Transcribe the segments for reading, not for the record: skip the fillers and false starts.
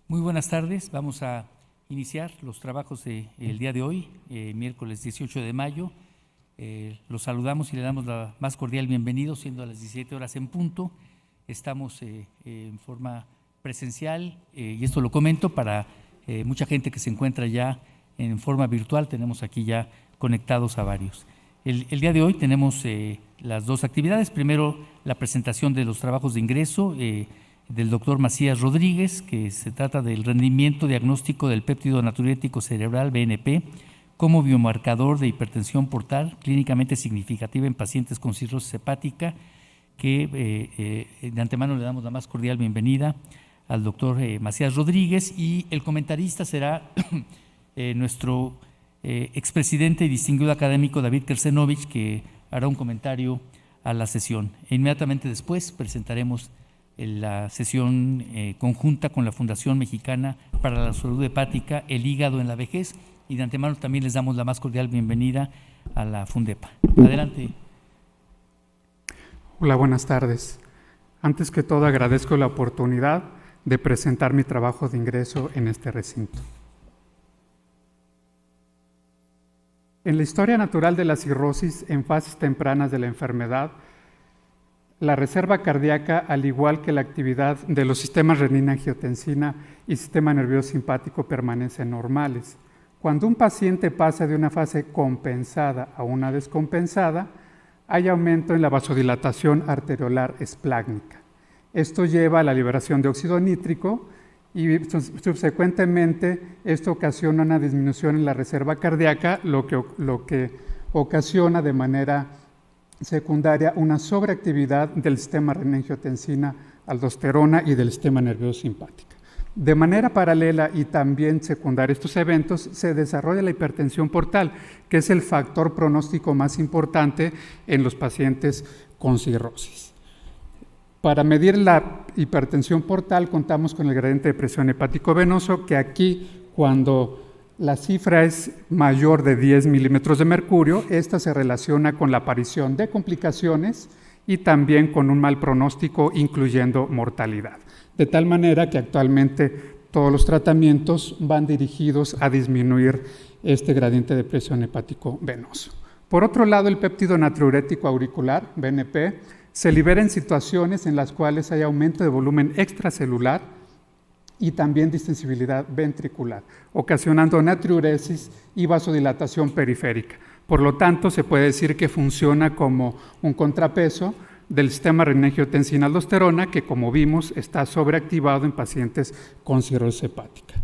Muy buenas tardes. Vamos a iniciar los trabajos del día de hoy, miércoles 18 de mayo. Los saludamos y le damos la más cordial bienvenida, siendo a las 17 horas en punto. Estamos en forma presencial y esto lo comento para mucha gente que se encuentra ya en forma virtual. Tenemos aquí ya conectados a varios. El día de hoy tenemos las dos actividades. Primero, la presentación de los trabajos de ingreso del doctor Macías Rodríguez, que se trata del rendimiento diagnóstico del péptido natriurético cerebral, BNP, como biomarcador de hipertensión portal clínicamente significativa en pacientes con cirrosis hepática, que de antemano le damos la más cordial bienvenida al doctor Macías Rodríguez, y el comentarista será nuestro expresidente y distinguido académico David Kersenovich, que hará un comentario a la sesión. E inmediatamente después presentaremos la sesión conjunta con la Fundación Mexicana para la Salud Hepática, el hígado en la vejez, y de antemano también les damos la más cordial bienvenida a la Fundepa. Adelante. Hola, buenas tardes. Antes que todo agradezco la oportunidad de presentar mi trabajo de ingreso en este recinto. En la historia natural de la cirrosis en fases tempranas de la enfermedad, la reserva cardíaca, al igual que la actividad de los sistemas renina-angiotensina y sistema nervioso simpático, permanecen normales. Cuando un paciente pasa de una fase compensada a una descompensada, hay aumento en la vasodilatación arteriolar esplácnica. Esto lleva a la liberación de óxido nítrico y subsecuentemente esto ocasiona una disminución en la reserva cardíaca, lo que ocasiona de manera secundaria una sobreactividad del sistema renina-angiotensina, aldosterona y del sistema nervioso simpático. De manera paralela y también secundaria a estos eventos se desarrolla la hipertensión portal, que es el factor pronóstico más importante en los pacientes con cirrosis. Para medir la hipertensión portal contamos con el gradiente de presión hepático venoso, que aquí, cuando la cifra es mayor de 10 milímetros de mercurio, esta se relaciona con la aparición de complicaciones y también con un mal pronóstico, incluyendo mortalidad. De tal manera que actualmente todos los tratamientos van dirigidos a disminuir este gradiente de presión hepático venoso. Por otro lado, el péptido natriurético auricular, BNP, se libera en situaciones en las cuales hay aumento de volumen extracelular y también distensibilidad ventricular, ocasionando natriuresis y vasodilatación periférica. Por lo tanto, se puede decir que funciona como un contrapeso del sistema renina-angiotensina-aldosterona, que, como vimos, está sobreactivado en pacientes con cirrosis hepática.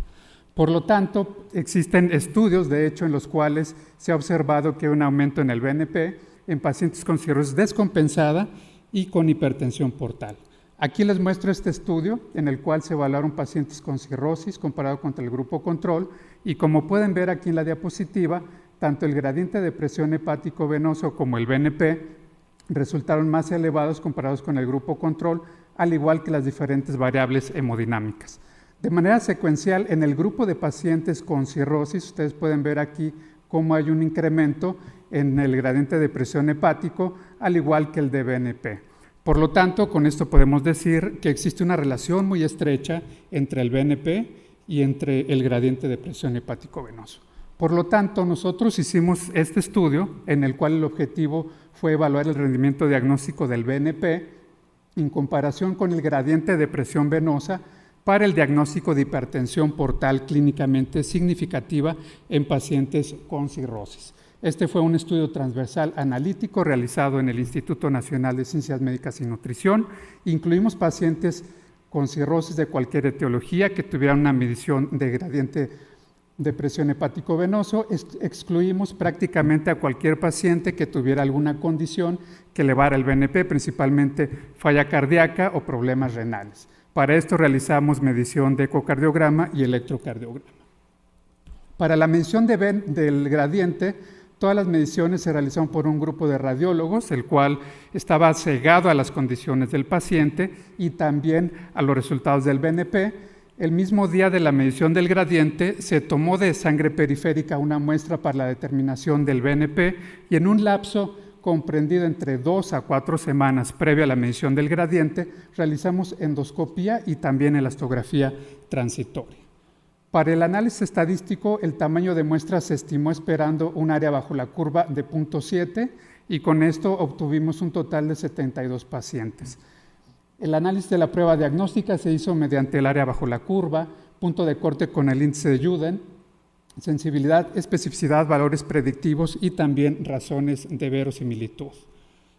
Por lo tanto, existen estudios, de hecho, en los cuales se ha observado que hay un aumento en el BNP en pacientes con cirrosis descompensada y con hipertensión portal. Aquí les muestro este estudio en el cual se evaluaron pacientes con cirrosis comparado contra el grupo control, y como pueden ver aquí en la diapositiva, tanto el gradiente de presión hepático venoso como el BNP resultaron más elevados comparados con el grupo control, al igual que las diferentes variables hemodinámicas. De manera secuencial, en el grupo de pacientes con cirrosis, ustedes pueden ver aquí cómo hay un incremento en el gradiente de presión hepático, al igual que el de BNP. Por lo tanto, con esto podemos decir que existe una relación muy estrecha entre el BNP y entre el gradiente de presión hepático venoso. Por lo tanto, nosotros hicimos este estudio en el cual el objetivo fue evaluar el rendimiento diagnóstico del BNP en comparación con el gradiente de presión venosa para el diagnóstico de hipertensión portal clínicamente significativa en pacientes con cirrosis. Este fue un estudio transversal analítico realizado en el Instituto Nacional de Ciencias Médicas y Nutrición. Incluimos pacientes con cirrosis de cualquier etiología que tuvieran una medición de gradiente de presión hepático venoso. Excluimos prácticamente a cualquier paciente que tuviera alguna condición que elevara el BNP, principalmente falla cardíaca o problemas renales. Para esto realizamos medición de ecocardiograma y electrocardiograma. Para la medición del gradiente, todas las mediciones se realizaron por un grupo de radiólogos, el cual estaba cegado a las condiciones del paciente y también a los resultados del BNP. El mismo día de la medición del gradiente se tomó de sangre periférica una muestra para la determinación del BNP, y en un lapso comprendido entre 2 a 4 semanas previa a la medición del gradiente, realizamos endoscopía y también elastografía transitoria. Para el análisis estadístico, el tamaño de muestra se estimó esperando un área bajo la curva de 0.7 y con esto obtuvimos un total de 72 pacientes. El análisis de la prueba diagnóstica se hizo mediante el área bajo la curva, punto de corte con el índice de Juden, sensibilidad, especificidad, valores predictivos y también razones de verosimilitud.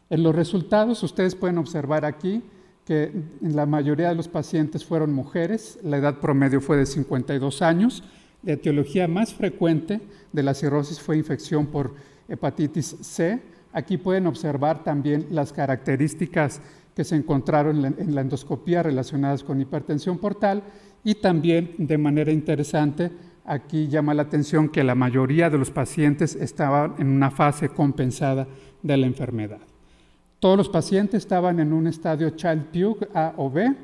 En los resultados ustedes pueden observar aquí que en la mayoría de los pacientes fueron mujeres, la edad promedio fue de 52 años, la etiología más frecuente de la cirrosis fue infección por hepatitis C. Aquí pueden observar también las características que se encontraron en la endoscopía relacionadas con hipertensión portal y también, de manera interesante, aquí llama la atención que la mayoría de los pacientes estaban en una fase compensada de la enfermedad. Todos los pacientes estaban en un estadio Child-Pugh A o B.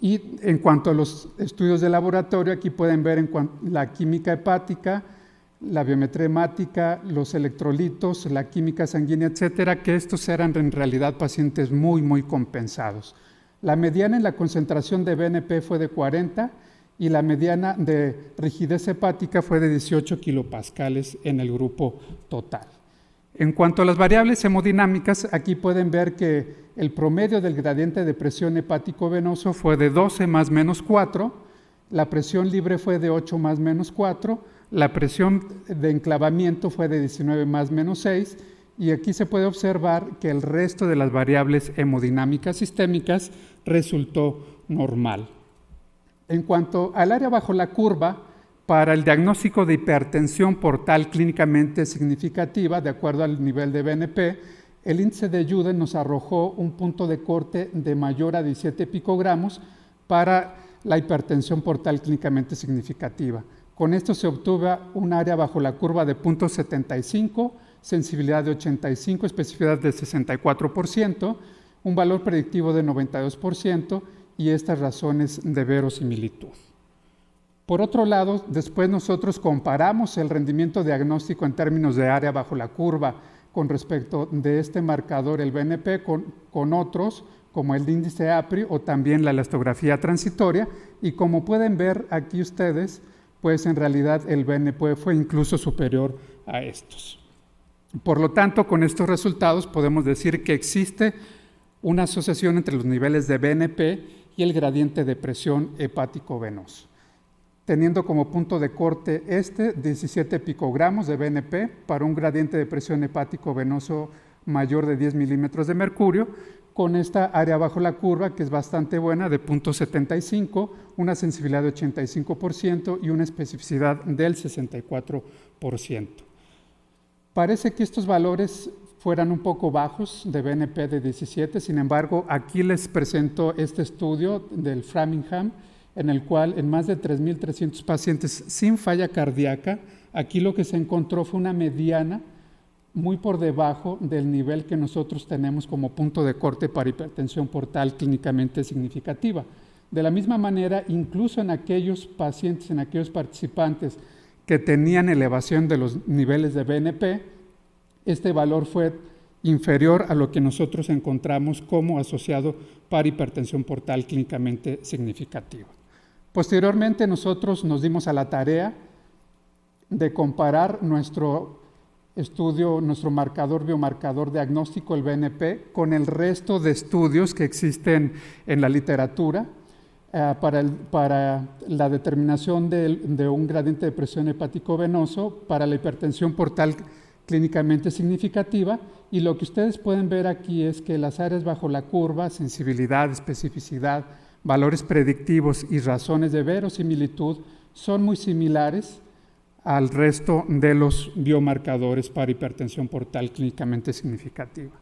Y en cuanto a los estudios de laboratorio, aquí pueden ver la química hepática, la biometría hemática, los electrolitos, la química sanguínea, etcétera, que estos eran en realidad pacientes muy compensados. La mediana en la concentración de BNP fue de 40 y la mediana de rigidez hepática fue de 18 kilopascales en el grupo total. En cuanto a las variables hemodinámicas, aquí pueden ver que el promedio del gradiente de presión hepático-venoso fue de 12 más menos 4, la presión libre fue de 8 más menos 4, la presión de enclavamiento fue de 19 más menos 6, y aquí se puede observar que el resto de las variables hemodinámicas sistémicas resultó normal. En cuanto al área bajo la curva, para el diagnóstico de hipertensión portal clínicamente significativa, de acuerdo al nivel de BNP, el índice de Juden nos arrojó un punto de corte de mayor a 17 picogramos para la hipertensión portal clínicamente significativa. Con esto se obtuvo un área bajo la curva de 0.75, sensibilidad de 85, especificidad de 64%, un valor predictivo de 92% y estas razones de verosimilitud. Por otro lado, después nosotros comparamos el rendimiento diagnóstico en términos de área bajo la curva con respecto de este marcador, el BNP, con otros, como el índice APRI o también la elastografía transitoria, y como pueden ver aquí ustedes, pues en realidad el BNP fue incluso superior a estos. Por lo tanto, con estos resultados podemos decir que existe una asociación entre los niveles de BNP y el gradiente de presión hepático-venoso, teniendo como punto de corte 17 picogramos de BNP para un gradiente de presión hepático-venoso mayor de 10 milímetros de mercurio, con esta área bajo la curva que es bastante buena de 0.75, una sensibilidad de 85% y una especificidad del 64%. Parece que estos valores fueran un poco bajos de BNP de 17, sin embargo, aquí les presento este estudio del Framingham, en el cual en más de 3.300 pacientes sin falla cardíaca, aquí lo que se encontró fue una mediana muy por debajo del nivel que nosotros tenemos como punto de corte para hipertensión portal clínicamente significativa. De la misma manera, incluso en aquellos pacientes, en aquellos participantes que tenían elevación de los niveles de BNP, este valor fue inferior a lo que nosotros encontramos como asociado para hipertensión portal clínicamente significativa. Posteriormente, nosotros nos dimos a la tarea de comparar nuestro estudio, nuestro biomarcador diagnóstico, el BNP, con el resto de estudios que existen en la literatura para la determinación de un gradiente de presión hepático-venoso para la hipertensión portal clínicamente significativa, y lo que ustedes pueden ver aquí es que las áreas bajo la curva, sensibilidad, especificidad, valores predictivos y razones de verosimilitud son muy similares al resto de los biomarcadores para hipertensión portal clínicamente significativa.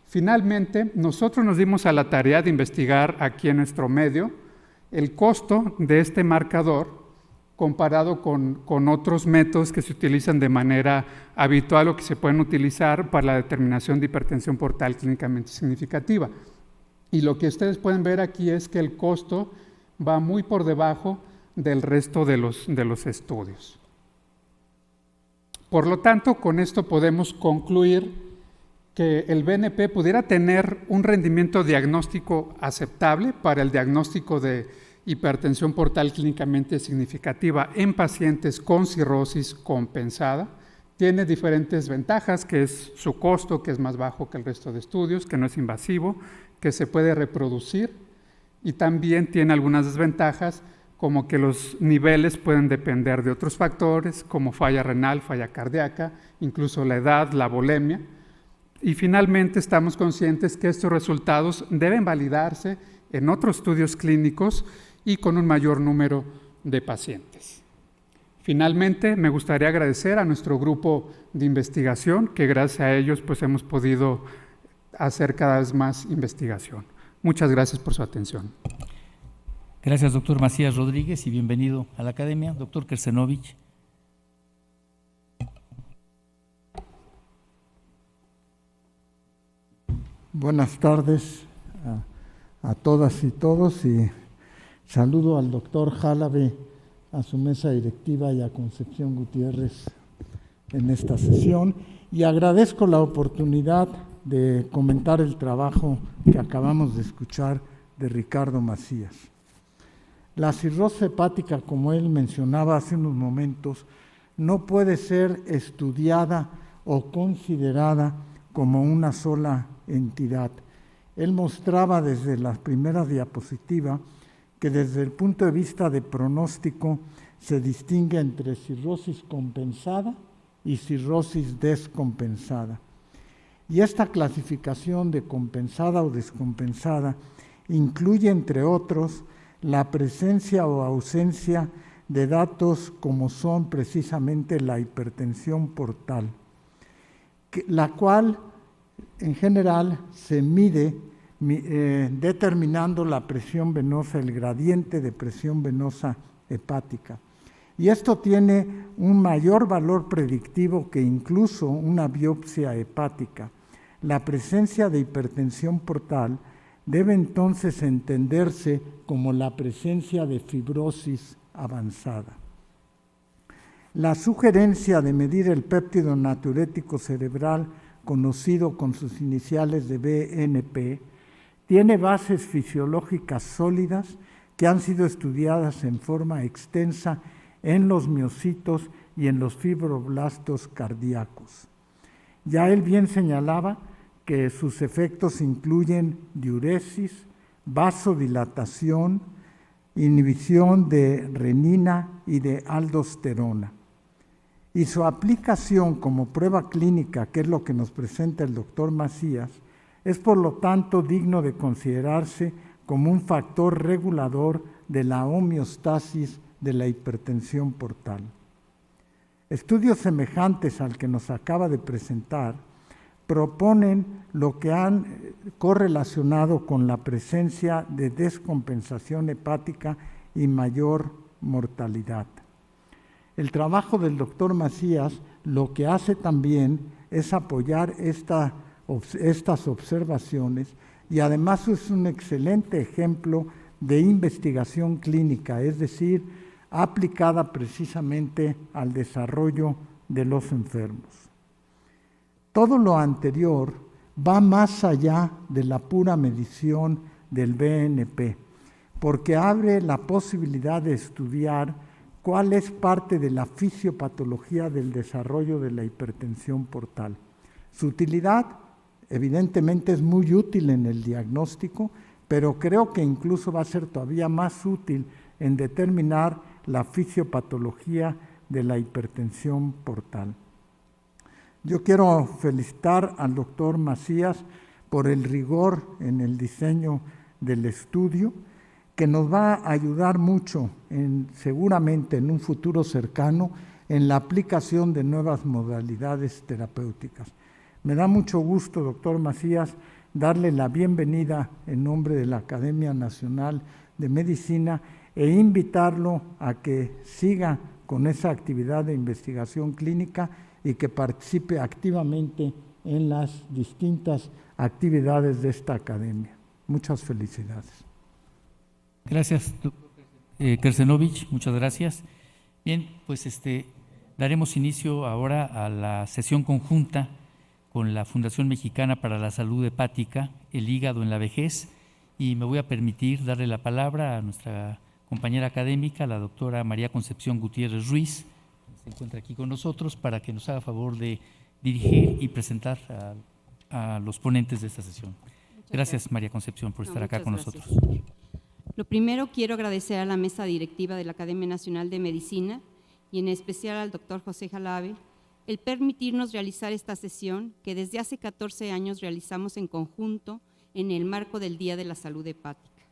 Finalmente, nosotros nos dimos a la tarea de investigar aquí en nuestro medio el costo de este marcador comparado con otros métodos que se utilizan de manera habitual o que se pueden utilizar para la determinación de hipertensión portal clínicamente significativa. Y lo que ustedes pueden ver aquí es que el costo va muy por debajo del resto de los estudios. Por lo tanto, con esto podemos concluir que el BNP pudiera tener un rendimiento diagnóstico aceptable para el diagnóstico de hipertensión portal clínicamente significativa en pacientes con cirrosis compensada. Tiene diferentes ventajas, que es su costo, que es más bajo que el resto de estudios, que no es invasivo, que se puede reproducir, y también tiene algunas desventajas, como que los niveles pueden depender de otros factores, como falla renal, falla cardíaca, incluso la edad, la volemia. Y finalmente estamos conscientes que estos resultados deben validarse en otros estudios clínicos y con un mayor número de pacientes. Finalmente, me gustaría agradecer a nuestro grupo de investigación, que gracias a ellos pues, hemos podido hacer cada vez más investigación. Muchas gracias por su atención. Gracias, doctor Macías Rodríguez, y bienvenido a la academia. Doctor Krsenovich. Buenas tardes a todas y todos, y saludo al doctor Jalabe, a su mesa directiva y a Concepción Gutiérrez en esta sesión, y agradezco la oportunidad de comentar el trabajo que acabamos de escuchar de Ricardo Macías. La cirrosis hepática, como él mencionaba hace unos momentos, no puede ser estudiada o considerada como una sola entidad. Él mostraba desde la primera diapositiva que desde el punto de vista de pronóstico se distingue entre cirrosis compensada y cirrosis descompensada. Y esta clasificación de compensada o descompensada incluye, entre otros, la presencia o ausencia de datos como son precisamente la hipertensión portal, la cual en general se mide determinando la presión venosa, el gradiente de presión venosa hepática. Y esto tiene un mayor valor predictivo que incluso una biopsia hepática. La presencia de hipertensión portal debe entonces entenderse como la presencia de fibrosis avanzada. La sugerencia de medir el péptido natriurético cerebral, conocido con sus iniciales de BNP, tiene bases fisiológicas sólidas que han sido estudiadas en forma extensa en los miocitos y en los fibroblastos cardíacos. Ya él bien señalaba que sus efectos incluyen diuresis, vasodilatación, inhibición de renina y de aldosterona. Y su aplicación como prueba clínica, que es lo que nos presenta el doctor Macías, es por lo tanto digno de considerarse como un factor regulador de la homeostasis de la hipertensión portal. Estudios semejantes al que nos acaba de presentar proponen lo que han correlacionado con la presencia de descompensación hepática y mayor mortalidad. El trabajo del doctor Macías lo que hace también es apoyar estas observaciones, y además es un excelente ejemplo de investigación clínica, es decir, aplicada precisamente al desarrollo de los enfermos. Todo lo anterior va más allá de la pura medición del BNP, porque abre la posibilidad de estudiar cuál es parte de la fisiopatología del desarrollo de la hipertensión portal. Su utilidad, evidentemente, es muy útil en el diagnóstico, pero creo que incluso va a ser todavía más útil en determinar la fisiopatología de la hipertensión portal. Yo quiero felicitar al doctor Macías por el rigor en el diseño del estudio, que nos va a ayudar mucho, seguramente en un futuro cercano, en la aplicación de nuevas modalidades terapéuticas. Me da mucho gusto, doctor Macías, darle la bienvenida en nombre de la Academia Nacional de Medicina e invitarlo a que siga con esa actividad de investigación clínica y que participe activamente en las distintas actividades de esta academia. Muchas felicidades. Gracias, doctor Krsenovich, muchas gracias. Bien, pues Daremos inicio ahora a la sesión conjunta con la Fundación Mexicana para la Salud Hepática, el hígado en la vejez, y me voy a permitir darle la palabra a nuestra compañera académica, la doctora María Concepción Gutiérrez Ruiz, que se encuentra aquí con nosotros, para que nos haga favor de dirigir y presentar a los ponentes de esta sesión. Gracias, María Concepción, por estar acá con nosotros. Lo primero, quiero agradecer a la mesa directiva de la Academia Nacional de Medicina y en especial al doctor José Jalabe el permitirnos realizar esta sesión que desde hace 14 años realizamos en conjunto en el marco del Día de la Salud Hepática.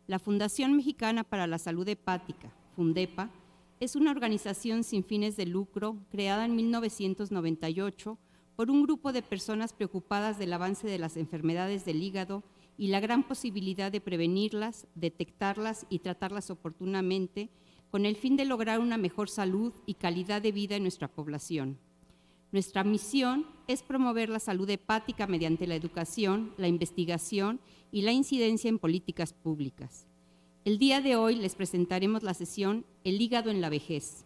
La Fundación Mexicana para la Salud Hepática, FUNDEPA, es una organización sin fines de lucro creada en 1998 por un grupo de personas preocupadas del avance de las enfermedades del hígado y la gran posibilidad de prevenirlas, detectarlas y tratarlas oportunamente con el fin de lograr una mejor salud y calidad de vida en nuestra población. Nuestra misión es promover la salud hepática mediante la educación, la investigación y la incidencia en políticas públicas. El día de hoy les presentaremos la sesión El hígado en la vejez.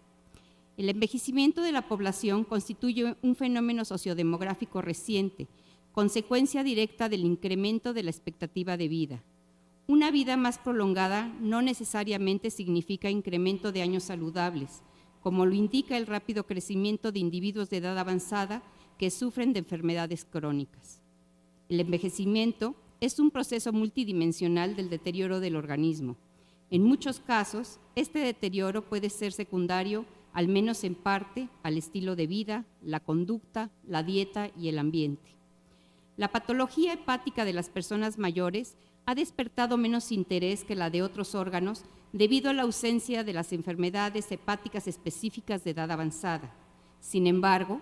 El envejecimiento de la población constituye un fenómeno sociodemográfico reciente, consecuencia directa del incremento de la expectativa de vida. Una vida más prolongada no necesariamente significa incremento de años saludables, como lo indica el rápido crecimiento de individuos de edad avanzada que sufren de enfermedades crónicas. El envejecimiento es un proceso multidimensional del deterioro del organismo. En muchos casos, este deterioro puede ser secundario, al menos en parte, al estilo de vida, la conducta, la dieta y el ambiente. La patología hepática de las personas mayores ha despertado menos interés que la de otros órganos debido a la ausencia de las enfermedades hepáticas específicas de edad avanzada. Sin embargo,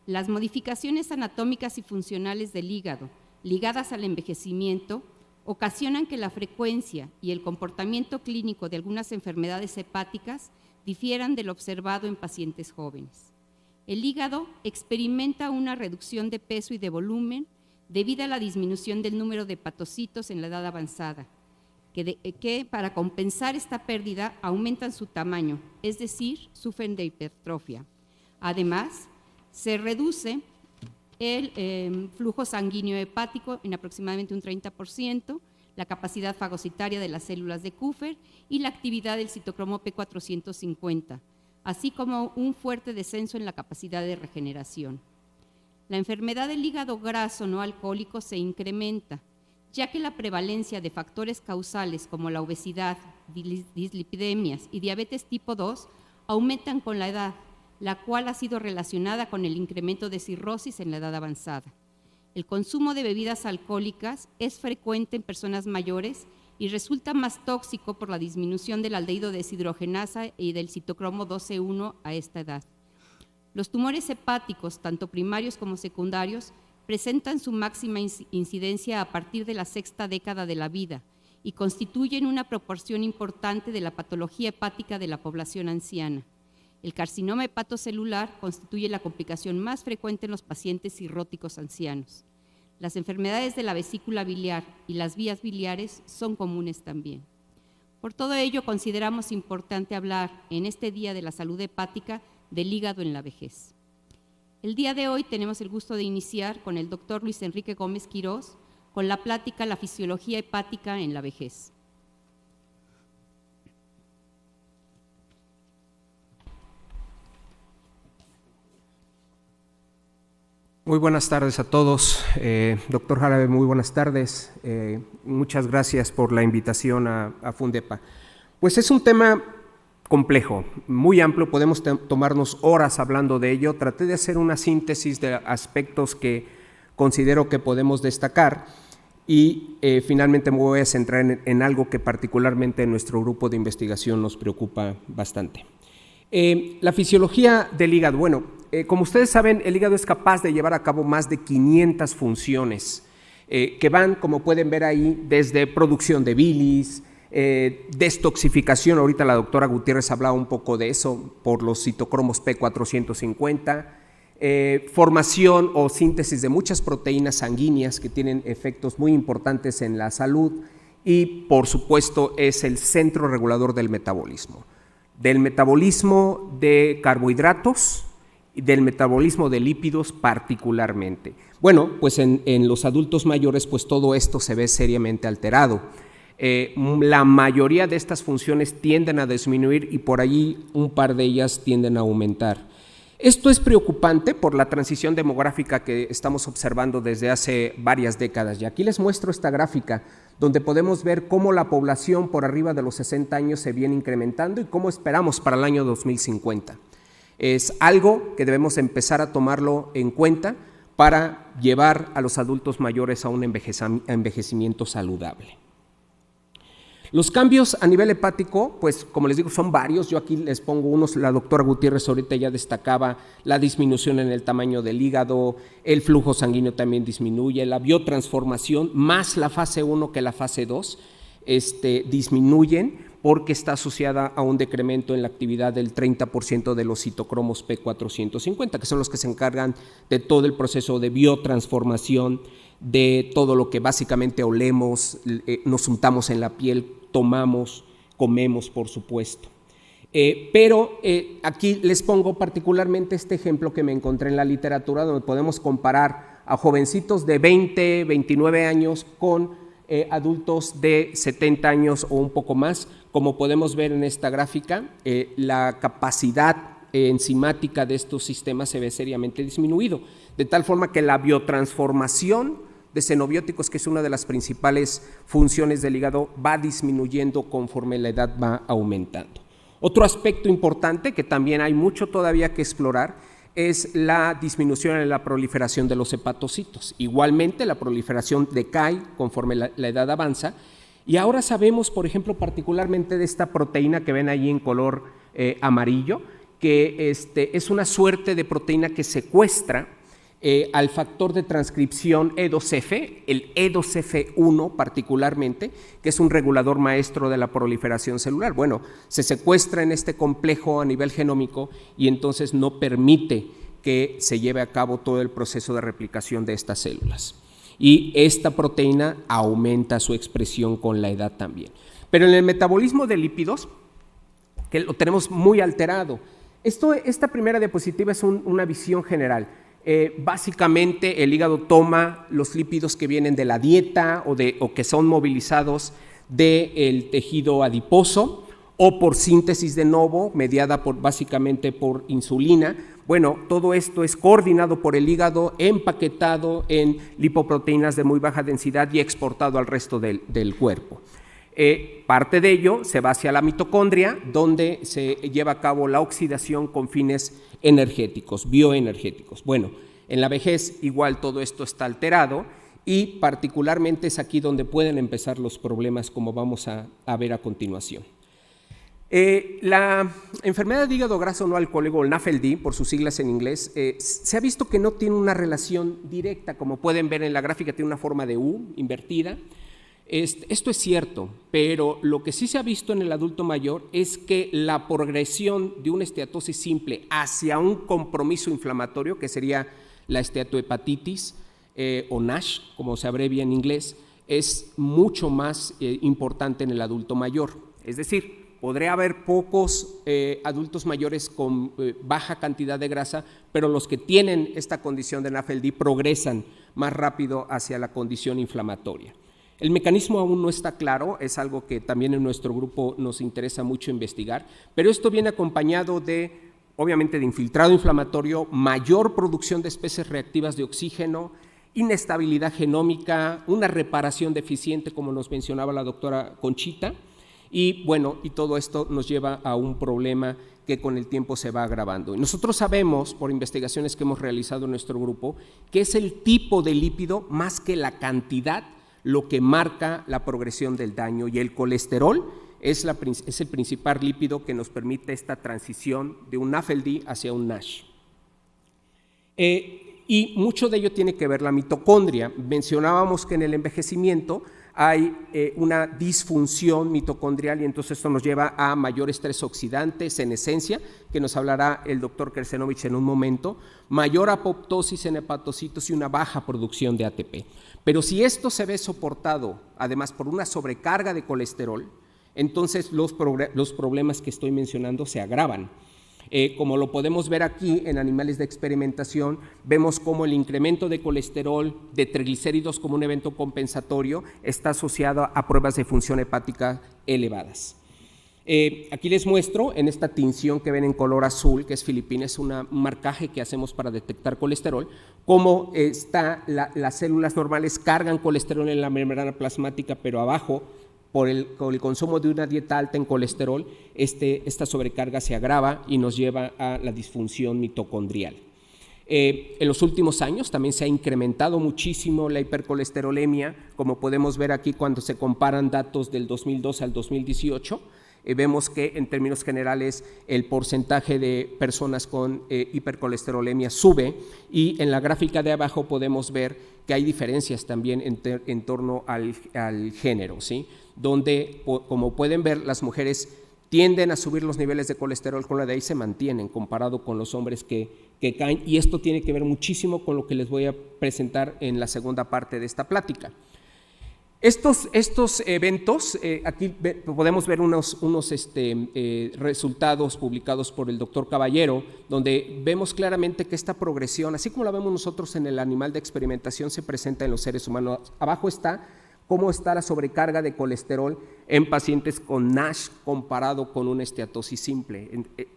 las modificaciones anatómicas y funcionales del hígado, ligadas al envejecimiento, ocasionan que la frecuencia y el comportamiento clínico de algunas enfermedades hepáticas difieran del observado en pacientes jóvenes. El hígado experimenta una reducción de peso y de volumen debido a la disminución del número de hepatocitos en la edad avanzada, que para compensar esta pérdida aumentan su tamaño, es decir, sufren de hipertrofia. Además, se reduce el flujo sanguíneo hepático en aproximadamente un 30%, la capacidad fagocitaria de las células de Kupffer y la actividad del citocromo P450, así como un fuerte descenso en la capacidad de regeneración. La enfermedad del hígado graso no alcohólico se incrementa, ya que la prevalencia de factores causales como la obesidad, dislipidemias y diabetes tipo 2 aumentan con la edad, la cual ha sido relacionada con el incremento de cirrosis en la edad avanzada. El consumo de bebidas alcohólicas es frecuente en personas mayores y resulta más tóxico por la disminución del aldehído deshidrogenasa y del citocromo 12-1 a esta edad. Los tumores hepáticos, tanto primarios como secundarios, presentan su máxima incidencia a partir de la sexta década de la vida y constituyen una proporción importante de la patología hepática de la población anciana. El carcinoma hepatocelular constituye la complicación más frecuente en los pacientes cirróticos ancianos. Las enfermedades de la vesícula biliar y las vías biliares son comunes también. Por todo ello, consideramos importante hablar en este Día de la Salud Hepática del hígado en la vejez. El día de hoy tenemos el gusto de iniciar con el doctor Luis Enrique Gómez Quirós con la plática La fisiología hepática en la vejez. Muy buenas tardes a todos. Doctor Jalabe, muy buenas tardes. Muchas gracias por la invitación a FUNDEPA. Pues es un tema complejo, muy amplio, podemos tomarnos horas hablando de ello. Traté de hacer una síntesis de aspectos que considero que podemos destacar y finalmente me voy a centrar en algo que particularmente en nuestro grupo de investigación nos preocupa bastante. La fisiología del hígado. Bueno, como ustedes saben, el hígado es capaz de llevar a cabo más de 500 funciones que van, como pueden ver ahí, desde producción de bilis, destoxificación, ahorita la doctora Gutiérrez hablaba un poco de eso, por los citocromos P450, formación o síntesis de muchas proteínas sanguíneas que tienen efectos muy importantes en la salud y, por supuesto, es el centro regulador del metabolismo. del metabolismo de carbohidratos y del metabolismo de lípidos particularmente. Bueno, pues en los adultos mayores pues todo esto se ve seriamente alterado. La mayoría de estas funciones tienden a disminuir y por allí un par de ellas tienden a aumentar. Esto es preocupante por la transición demográfica que estamos observando desde hace varias décadas. Y aquí les muestro esta gráfica donde podemos ver cómo la población por arriba de los 60 años se viene incrementando y cómo esperamos para el año 2050. Es algo que debemos empezar a tomarlo en cuenta para llevar a los adultos mayores a un envejecimiento saludable. Los cambios a nivel hepático, pues como les digo, son varios. Yo aquí les pongo unos. La doctora Gutiérrez ahorita ya destacaba la disminución en el tamaño del hígado, el flujo sanguíneo también disminuye, la biotransformación, más la fase 1 que la fase 2, disminuyen porque está asociada a un decremento en la actividad del 30% de los citocromos P450, que son los que se encargan de todo el proceso de biotransformación, de todo lo que básicamente olemos, nos untamos en la piel, tomamos, comemos, por supuesto. Pero aquí les pongo particularmente este ejemplo que me encontré en la literatura, donde podemos comparar a jovencitos de 20, 29 años con adultos de 70 años o un poco más. Como podemos ver en esta gráfica, la capacidad enzimática de estos sistemas se ve seriamente disminuido, de tal forma que la biotransformación de xenobióticos, que es una de las principales funciones del hígado, va disminuyendo conforme la edad va aumentando. Otro aspecto importante, que también hay mucho todavía que explorar, es la disminución en la proliferación de los hepatocitos. Igualmente, la proliferación decae conforme la edad avanza, y ahora sabemos, por ejemplo, particularmente de esta proteína que ven ahí en color amarillo, que es una suerte de proteína que secuestra al factor de transcripción E2F, el E2F1 particularmente, que es un regulador maestro de la proliferación celular. Bueno, se secuestra en este complejo a nivel genómico y entonces no permite que se lleve a cabo todo el proceso de replicación de estas células. Y esta proteína aumenta su expresión con la edad también. Pero en el metabolismo de lípidos, que lo tenemos muy alterado, esta primera diapositiva es una visión general. Básicamente el hígado toma los lípidos que vienen de la dieta o que son movilizados del tejido adiposo o por síntesis de novo mediada básicamente por insulina. Bueno, todo esto es coordinado por el hígado, empaquetado en lipoproteínas de muy baja densidad y exportado al resto del cuerpo. Parte de ello se va hacia la mitocondria, donde se lleva a cabo la oxidación con fines energéticos, bioenergéticos. Bueno, en la vejez igual todo esto está alterado y particularmente es aquí donde pueden empezar los problemas, como vamos a ver a continuación. La enfermedad de hígado graso no alcohólico, el NAFLD, por sus siglas en inglés, se ha visto que no tiene una relación directa, como pueden ver en la gráfica, tiene una forma de U invertida. Esto es cierto, pero lo que sí se ha visto en el adulto mayor es que la progresión de una esteatosis simple hacia un compromiso inflamatorio, que sería la esteatohepatitis o NASH, como se abrevia en inglés, es mucho más importante en el adulto mayor. Es decir, podría haber pocos adultos mayores con baja cantidad de grasa, pero los que tienen esta condición de NAFLD progresan más rápido hacia la condición inflamatoria. El mecanismo aún no está claro, es algo que también en nuestro grupo nos interesa mucho investigar, pero esto viene acompañado obviamente de infiltrado inflamatorio, mayor producción de especies reactivas de oxígeno, inestabilidad genómica, una reparación deficiente, como nos mencionaba la doctora Conchita, y bueno, y todo esto nos lleva a un problema que con el tiempo se va agravando. Y nosotros sabemos, por investigaciones que hemos realizado en nuestro grupo, que es el tipo de lípido más que la cantidad lo que marca la progresión del daño, y el colesterol es el principal lípido que nos permite esta transición de un NAFLD hacia un NASH. Y mucho de ello tiene que ver la mitocondria. Mencionábamos que en el envejecimiento hay una disfunción mitocondrial y entonces esto nos lleva a mayor estrés oxidante, senescencia, que nos hablará el doctor Kersenovich en un momento, mayor apoptosis en hepatocitos y una baja producción de ATP. Pero si esto se ve soportado, además por una sobrecarga de colesterol, entonces los problemas que estoy mencionando se agravan. Como lo podemos ver aquí en animales de experimentación, vemos cómo el incremento de colesterol, de triglicéridos como un evento compensatorio, está asociado a pruebas de función hepática elevadas. Aquí les muestro en esta tinción que ven en color azul, que es filipina, es un marcaje que hacemos para detectar colesterol, cómo las células normales cargan colesterol en la membrana plasmática, pero abajo, por el consumo de una dieta alta en colesterol, esta sobrecarga se agrava y nos lleva a la disfunción mitocondrial. En los últimos años también se ha incrementado muchísimo la hipercolesterolemia, como podemos ver aquí cuando se comparan datos del 2012 al 2018, vemos que en términos generales el porcentaje de personas con hipercolesterolemia sube, y en la gráfica de abajo podemos ver que hay diferencias también en torno al género, ¿sí? Donde, como pueden ver, las mujeres tienden a subir los niveles de colesterol, con la de ahí se mantienen comparado con los hombres que caen, y esto tiene que ver muchísimo con lo que les voy a presentar en la segunda parte de esta plática. Estos eventos, aquí podemos ver unos resultados publicados por el doctor Caballero, donde vemos claramente que esta progresión, así como la vemos nosotros en el animal de experimentación, se presenta en los seres humanos. Abajo está cómo está la sobrecarga de colesterol en pacientes con NASH comparado con una esteatosis simple.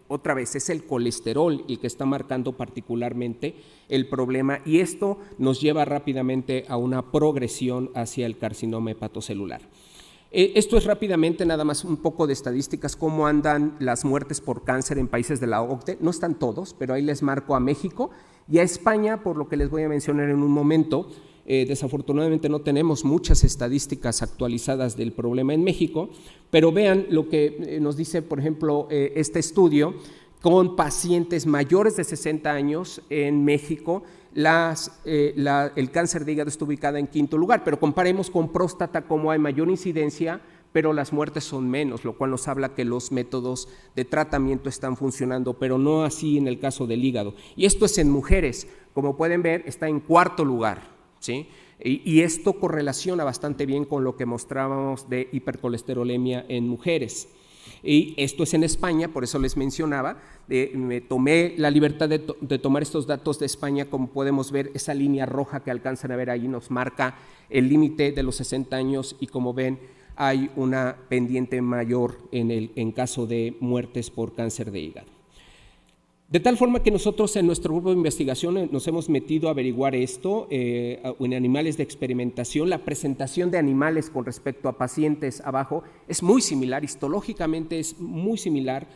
Otra vez, es el colesterol el que está marcando particularmente el problema, y esto nos lleva rápidamente a una progresión hacia el carcinoma hepatocelular. Esto es rápidamente nada más un poco de estadísticas, cómo andan las muertes por cáncer en países de la OCDE. No están todos, pero ahí les marco a México y a España, por lo que les voy a mencionar en un momento. Desafortunadamente no tenemos muchas estadísticas actualizadas del problema en México, pero vean lo que nos dice, por ejemplo, este estudio con pacientes mayores de 60 años en México. El cáncer de hígado está ubicado en quinto lugar, pero comparemos con próstata, como hay mayor incidencia, pero las muertes son menos, lo cual nos habla que los métodos de tratamiento están funcionando, pero no así en el caso del hígado. Y esto es en mujeres, como pueden ver, está en cuarto lugar. ¿Sí? Y esto correlaciona bastante bien con lo que mostrábamos de hipercolesterolemia en mujeres. Y esto es en España, por eso les mencionaba, me tomé la libertad de tomar estos datos de España. Como podemos ver, esa línea roja que alcanzan a ver ahí nos marca el límite de los 60 años, y como ven hay una pendiente mayor en caso de muertes por cáncer de hígado. De tal forma que nosotros en nuestro grupo de investigación nos hemos metido a averiguar esto en animales de experimentación. La presentación de animales con respecto a pacientes abajo es muy similar, histológicamente es muy similar,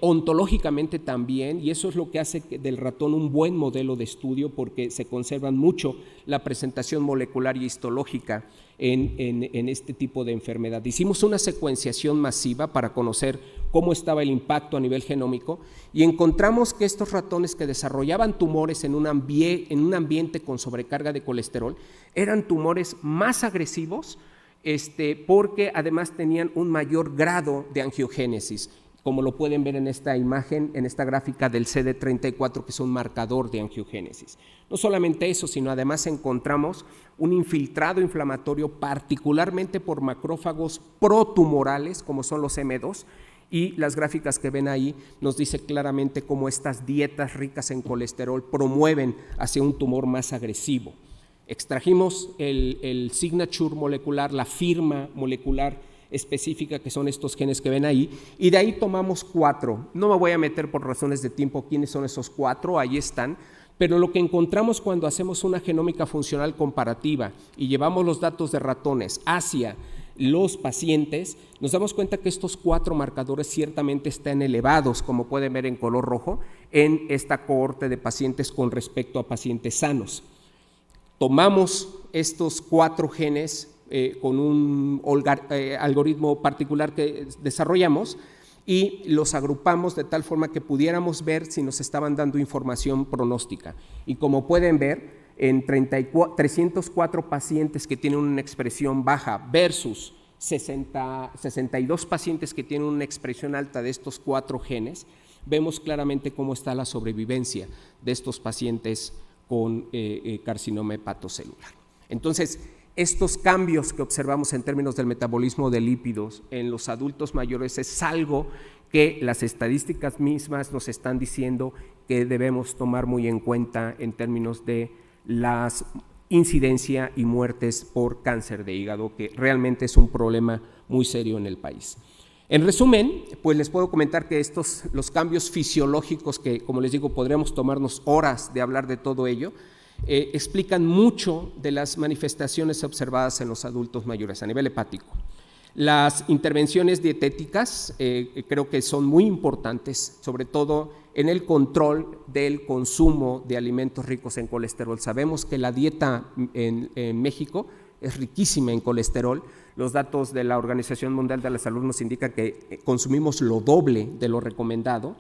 ontológicamente también, y eso es lo que hace del ratón un buen modelo de estudio, porque se conservan mucho la presentación molecular y histológica en este tipo de enfermedad. Hicimos una secuenciación masiva para conocer cómo estaba el impacto a nivel genómico, y encontramos que estos ratones que desarrollaban tumores en un ambiente con sobrecarga de colesterol eran tumores más agresivos, porque además tenían un mayor grado de angiogénesis, como lo pueden ver en esta imagen, en esta gráfica del CD34, que es un marcador de angiogénesis. No solamente eso, sino además encontramos un infiltrado inflamatorio, particularmente por macrófagos protumorales, como son los M2, y las gráficas que ven ahí nos dice claramente cómo estas dietas ricas en colesterol promueven hacia un tumor más agresivo. Extrajimos el signature molecular, la firma molecular específica, que son estos genes que ven ahí, y de ahí tomamos 4. No me voy a meter por razones de tiempo quiénes son esos 4, ahí están, pero lo que encontramos cuando hacemos una genómica funcional comparativa y llevamos los datos de ratones hacia los pacientes, nos damos cuenta que estos 4 marcadores ciertamente están elevados, como pueden ver en color rojo, en esta cohorte de pacientes con respecto a pacientes sanos. Tomamos estos 4 genes con un algoritmo particular que desarrollamos, y los agrupamos de tal forma que pudiéramos ver si nos estaban dando información pronóstica. Y como pueden ver, en 304 pacientes que tienen una expresión baja versus 62 pacientes que tienen una expresión alta de estos 4 genes, vemos claramente cómo está la sobrevivencia de estos pacientes con carcinoma hepatocelular. Entonces, estos cambios que observamos en términos del metabolismo de lípidos en los adultos mayores es algo que las estadísticas mismas nos están diciendo que debemos tomar muy en cuenta en términos de la incidencia y muertes por cáncer de hígado, que realmente es un problema muy serio en el país. En resumen, pues les puedo comentar que los cambios fisiológicos que, como les digo, podríamos tomarnos horas de hablar de todo ello, explican mucho de las manifestaciones observadas en los adultos mayores a nivel hepático. Las intervenciones dietéticas creo que son muy importantes, sobre todo en el control del consumo de alimentos ricos en colesterol. Sabemos que la dieta en México es riquísima en colesterol. Los datos de la Organización Mundial de la Salud nos indican que consumimos lo doble de lo recomendado.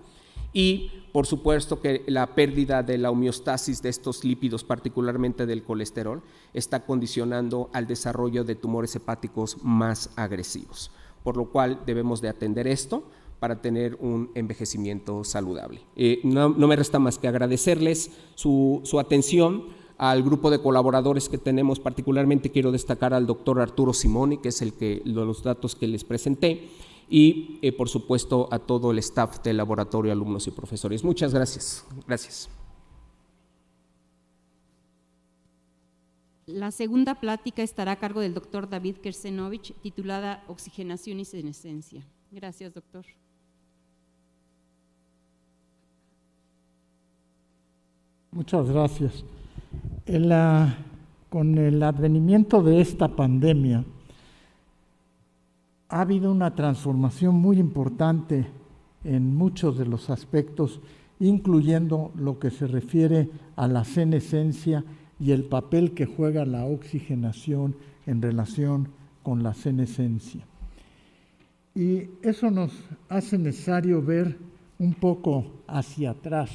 Y, por supuesto, que la pérdida de la homeostasis de estos lípidos, particularmente del colesterol, está condicionando al desarrollo de tumores hepáticos más agresivos, por lo cual debemos de atender esto para tener un envejecimiento saludable. No me resta más que agradecerles su atención al grupo de colaboradores que tenemos. Particularmente quiero destacar al doctor Arturo Simoni, que es los datos que les presenté, y por supuesto a todo el staff del laboratorio, alumnos y profesores. Muchas gracias. Gracias. La segunda plática estará a cargo del doctor David Kersenovich, titulada Oxigenación y senescencia. Gracias, doctor. Muchas gracias. Con el advenimiento de esta pandemia, ha habido una transformación muy importante en muchos de los aspectos, incluyendo lo que se refiere a la senescencia y el papel que juega la oxigenación en relación con la senescencia. Y eso nos hace necesario ver un poco hacia atrás.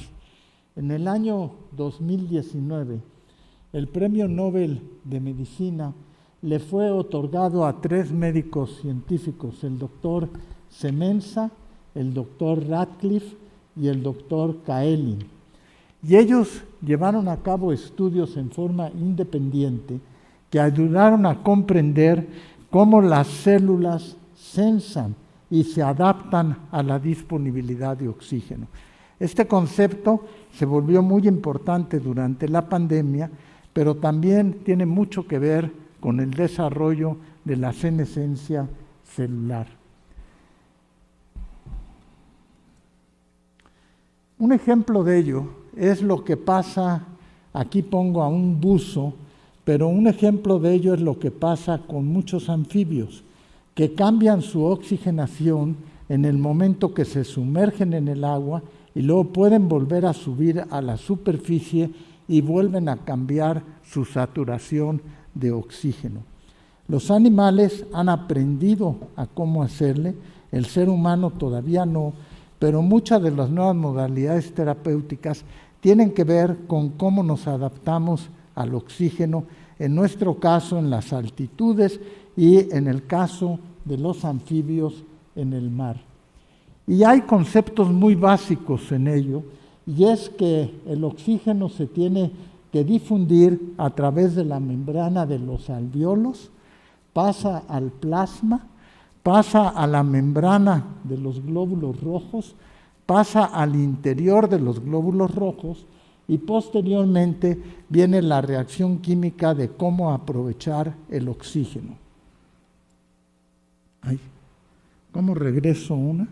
En el año 2019, el Premio Nobel de Medicina le fue otorgado a 3 médicos científicos, el doctor Semenza, el doctor Radcliffe y el doctor Kaelin. Y ellos llevaron a cabo estudios en forma independiente que ayudaron a comprender cómo las células sensan y se adaptan a la disponibilidad de oxígeno. Este concepto se volvió muy importante durante la pandemia, pero también tiene mucho que ver con el desarrollo de la senescencia celular. Un ejemplo de ello es lo que pasa, aquí pongo a un buzo, pero un ejemplo de ello es lo que pasa con muchos anfibios, que cambian su oxigenación en el momento que se sumergen en el agua y luego pueden volver a subir a la superficie y vuelven a cambiar su saturación de oxígeno. Los animales han aprendido a cómo hacerle, el ser humano todavía no, pero muchas de las nuevas modalidades terapéuticas tienen que ver con cómo nos adaptamos al oxígeno, en nuestro caso en las altitudes y en el caso de los anfibios en el mar. Y hay conceptos muy básicos en ello, y es que el oxígeno se tiene que difundir a través de la membrana de los alvéolos, pasa al plasma, pasa a la membrana de los glóbulos rojos, pasa al interior de los glóbulos rojos y posteriormente viene la reacción química de cómo aprovechar el oxígeno. Ay, ¿cómo regreso una?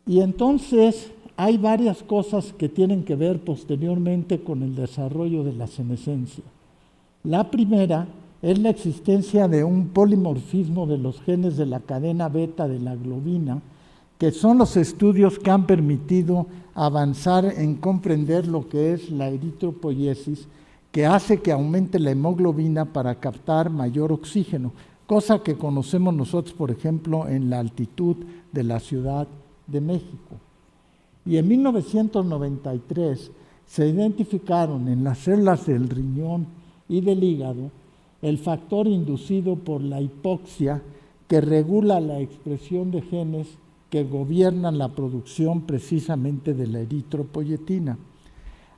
Y entonces hay varias cosas que tienen que ver posteriormente con el desarrollo de la senescencia. La primera es la existencia de un polimorfismo de los genes de la cadena beta de la globina, que son los estudios que han permitido avanzar en comprender lo que es la eritropoiesis, que hace que aumente la hemoglobina para captar mayor oxígeno, cosa que conocemos nosotros, por ejemplo, en la altitud de la Ciudad de México. Y en 1993 se identificaron en las células del riñón y del hígado el factor inducido por la hipoxia que regula la expresión de genes que gobiernan la producción precisamente de la eritropoyetina.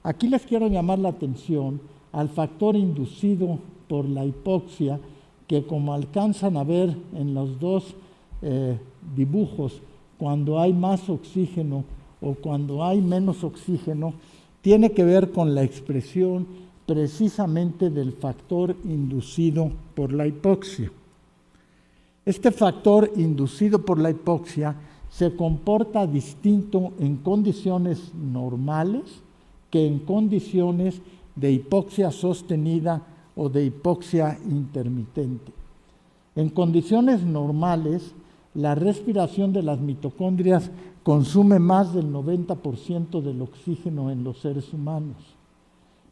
Aquí les quiero llamar la atención al factor inducido por la hipoxia, que como alcanzan a ver en los dos dibujos, cuando hay más oxígeno o cuando hay menos oxígeno, tiene que ver con la expresión precisamente del factor inducido por la hipoxia. Este factor inducido por la hipoxia se comporta distinto en condiciones normales que en condiciones de hipoxia sostenida o de hipoxia intermitente. En condiciones normales, la respiración de las mitocondrias consume más del 90% del oxígeno en los seres humanos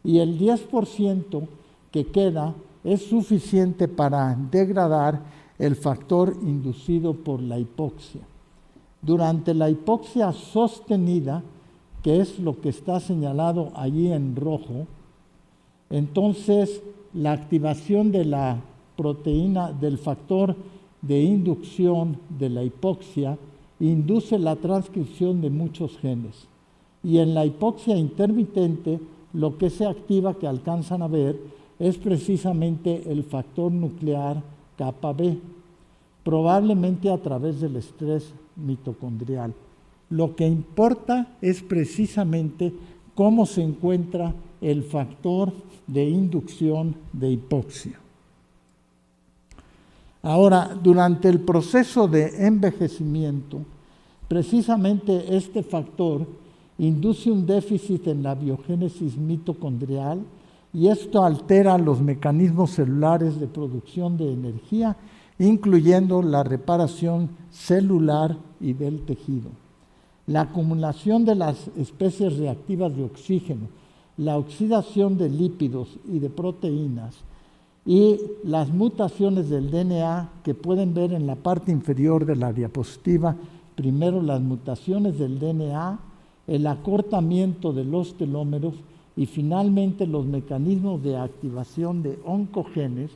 y el 10% que queda es suficiente para degradar el factor inducido por la hipoxia. Durante la hipoxia sostenida, que es lo que está señalado allí en rojo, entonces la activación de la proteína del factor de inducción de la hipoxia induce la transcripción de muchos genes. Y en la hipoxia intermitente, lo que se activa, que alcanzan a ver, es precisamente el factor nuclear kappa B, probablemente a través del estrés mitocondrial. Lo que importa es precisamente cómo se encuentra el factor de inducción de hipoxia. Ahora, durante el proceso de envejecimiento, precisamente este factor induce un déficit en la biogénesis mitocondrial y esto altera los mecanismos celulares de producción de energía, incluyendo la reparación celular y del tejido. La acumulación de las especies reactivas de oxígeno, la oxidación de lípidos y de proteínas y las mutaciones del DNA que pueden ver en la parte inferior de la diapositiva, primero las mutaciones del DNA, el acortamiento de los telómeros y finalmente los mecanismos de activación de oncogenes,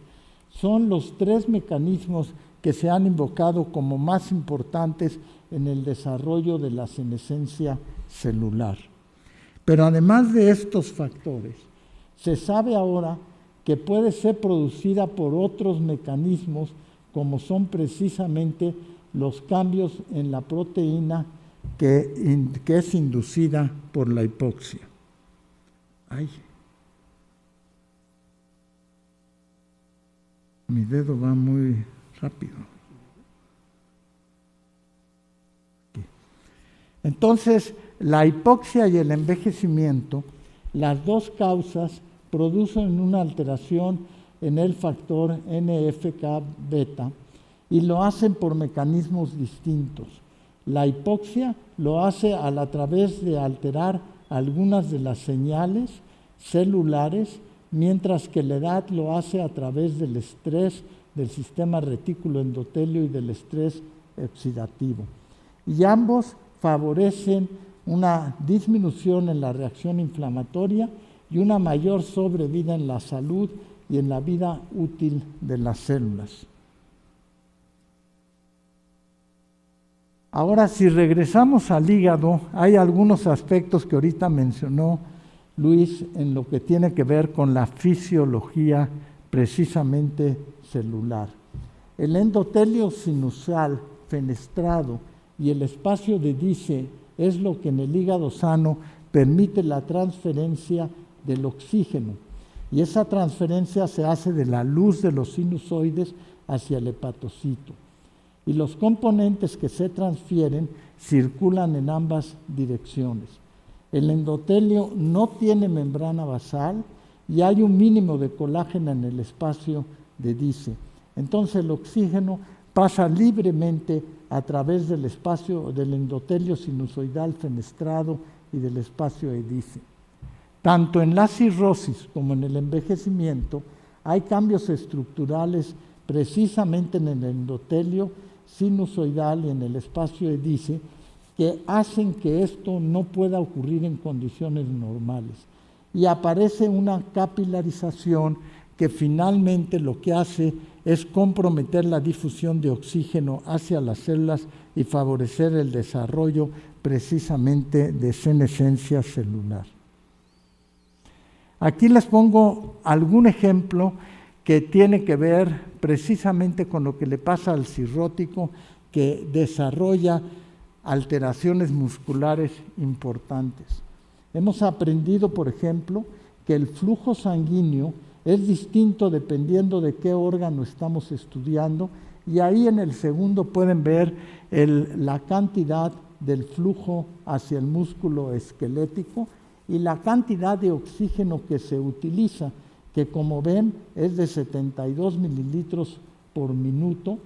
son los tres mecanismos que se han invocado como más importantes en el desarrollo de la senescencia celular. Pero además de estos factores, se sabe ahora que puede ser producida por otros mecanismos como son precisamente los cambios en la proteína que es inducida por la hipoxia. Mi dedo va muy rápido. Aquí. Entonces, la hipoxia y el envejecimiento, las dos causas producen una alteración en el factor NF-κ-beta y lo hacen por mecanismos distintos. La hipoxia lo hace a través de alterar algunas de las señales celulares, mientras que la edad lo hace a través del estrés del sistema retículo endotelio y del estrés oxidativo. Y ambos favorecen una disminución en la reacción inflamatoria y una mayor sobrevida en la salud y en la vida útil de las células. Ahora, si regresamos al hígado, hay algunos aspectos que ahorita mencionó Luis en lo que tiene que ver con la fisiología precisamente celular. El endotelio sinusal fenestrado y el espacio de Dice es lo que en el hígado sano permite la transferencia del oxígeno y esa transferencia se hace de la luz de los sinusoides hacia el hepatocito. Y los componentes que se transfieren circulan en ambas direcciones. El endotelio no tiene membrana basal y hay un mínimo de colágeno en el espacio de Dice. Entonces el oxígeno pasa libremente a través del espacio del endotelio sinusoidal fenestrado y del espacio de Dice. Tanto en la cirrosis como en el envejecimiento hay cambios estructurales precisamente en el endotelio sinusoidal y en el espacio de Dice que hacen que esto no pueda ocurrir en condiciones normales. Y aparece una capilarización que finalmente lo que hace es comprometer la difusión de oxígeno hacia las células y favorecer el desarrollo precisamente de senescencia celular. Aquí les pongo algún ejemplo que tiene que ver precisamente con lo que le pasa al cirrótico, que desarrolla alteraciones musculares importantes. Hemos aprendido, por ejemplo, que el flujo sanguíneo es distinto dependiendo de qué órgano estamos estudiando, y ahí en el segundo pueden ver la cantidad del flujo hacia el músculo esquelético y la cantidad de oxígeno que se utiliza, que como ven es de 72 mililitros por minuto,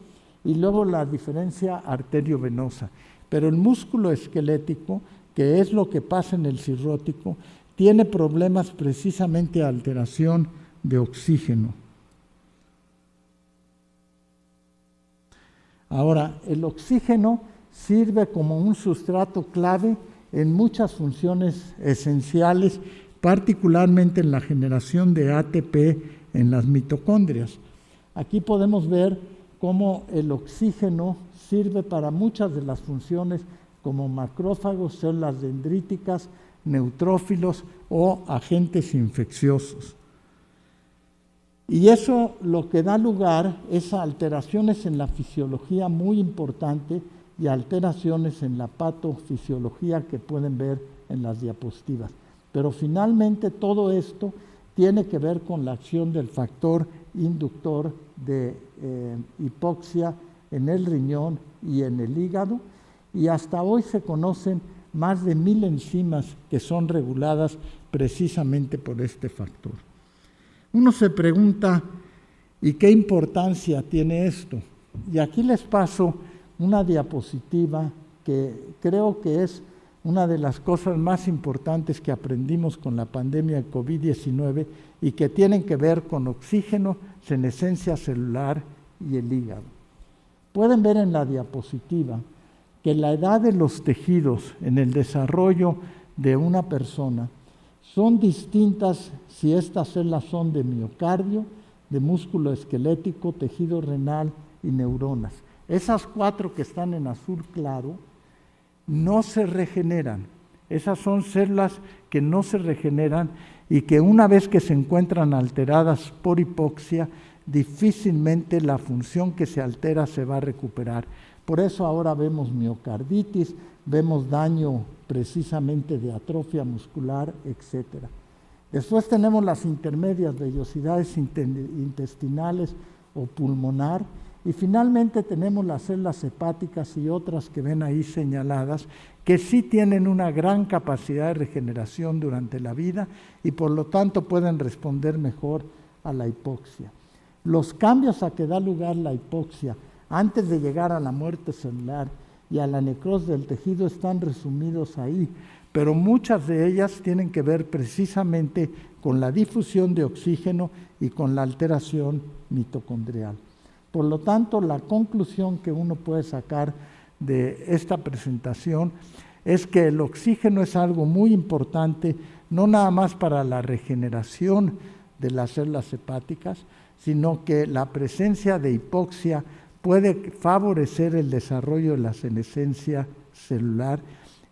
y luego la diferencia arteriovenosa. Pero el músculo esquelético, que es lo que pasa en el cirrótico, tiene problemas precisamente de alteración de oxígeno. Ahora, el oxígeno sirve como un sustrato clave en muchas funciones esenciales, particularmente en la generación de ATP en las mitocondrias. Aquí podemos ver cómo el oxígeno sirve para muchas de las funciones como macrófagos, células dendríticas, neutrófilos o agentes infecciosos. Y eso lo que da lugar es a alteraciones en la fisiología muy importante y alteraciones en la patofisiología que pueden ver en las diapositivas. Pero finalmente todo esto tiene que ver con la acción del factor inductor de hipoxia en el riñón y en el hígado, y hasta hoy se conocen más de 1000 enzimas que son reguladas precisamente por este factor. Uno se pregunta, ¿y qué importancia tiene esto? Y aquí les paso una diapositiva que creo que es una de las cosas más importantes que aprendimos con la pandemia de COVID-19 y que tienen que ver con oxígeno, senescencia celular y el hígado. Pueden ver en la diapositiva que la edad de los tejidos en el desarrollo de una persona son distintas si estas células son de miocardio, de músculo esquelético, tejido renal y neuronas. Esas 4 que están en azul claro no se regeneran. Esas son células que no se regeneran y que una vez que se encuentran alteradas por hipoxia, difícilmente la función que se altera se va a recuperar. Por eso ahora vemos miocarditis, vemos daño precisamente de atrofia muscular, etc. Después tenemos las intermedias, vellosidades intestinales o pulmonar, y finalmente tenemos las células hepáticas y otras que ven ahí señaladas, que sí tienen una gran capacidad de regeneración durante la vida y por lo tanto pueden responder mejor a la hipoxia. Los cambios a que da lugar la hipoxia antes de llegar a la muerte celular y a la necrosis del tejido están resumidos ahí, pero muchas de ellas tienen que ver precisamente con la difusión de oxígeno y con la alteración mitocondrial. Por lo tanto, la conclusión que uno puede sacar de esta presentación es que el oxígeno es algo muy importante, no nada más para la regeneración de las células hepáticas, sino que la presencia de hipoxia puede favorecer el desarrollo de la senescencia celular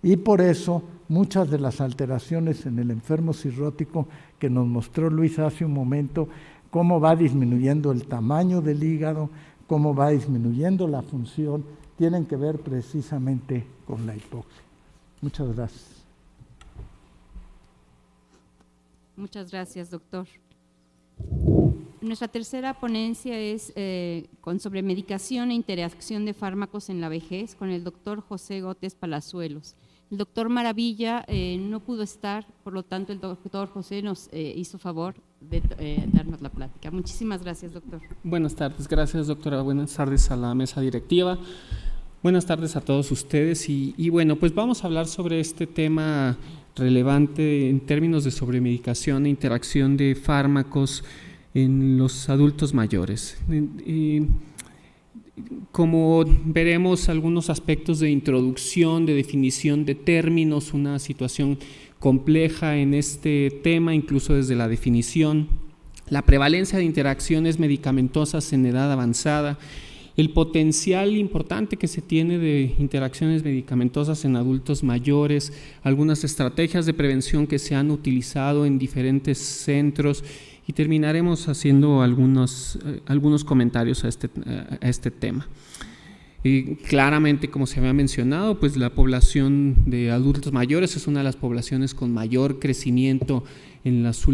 y por eso muchas de las alteraciones en el enfermo cirrótico que nos mostró Luis hace un momento, cómo va disminuyendo el tamaño del hígado, cómo va disminuyendo la función, tienen que ver precisamente con la hipoxia. Muchas gracias. Muchas gracias, doctor. Nuestra tercera ponencia es sobre medicación e interacción de fármacos en la vejez con el doctor José Gótez Palazuelos. El doctor Maravilla no pudo estar, por lo tanto el doctor José nos hizo favor de darnos la plática. Muchísimas gracias, doctor. Buenas tardes, gracias doctora, buenas tardes a la mesa directiva, buenas tardes a todos ustedes y bueno, pues vamos a hablar sobre este tema relevante en términos de sobremedicación e interacción de fármacos en los adultos mayores. Como veremos algunos aspectos de introducción, de definición de términos, una situación compleja en este tema, incluso desde la definición, la prevalencia de interacciones medicamentosas en edad avanzada, el potencial importante que se tiene de interacciones medicamentosas en adultos mayores, algunas estrategias de prevención que se han utilizado en diferentes centros, y terminaremos haciendo algunos comentarios a este tema. Claramente, como se había mencionado, pues la población de adultos mayores es una de las poblaciones con mayor crecimiento en las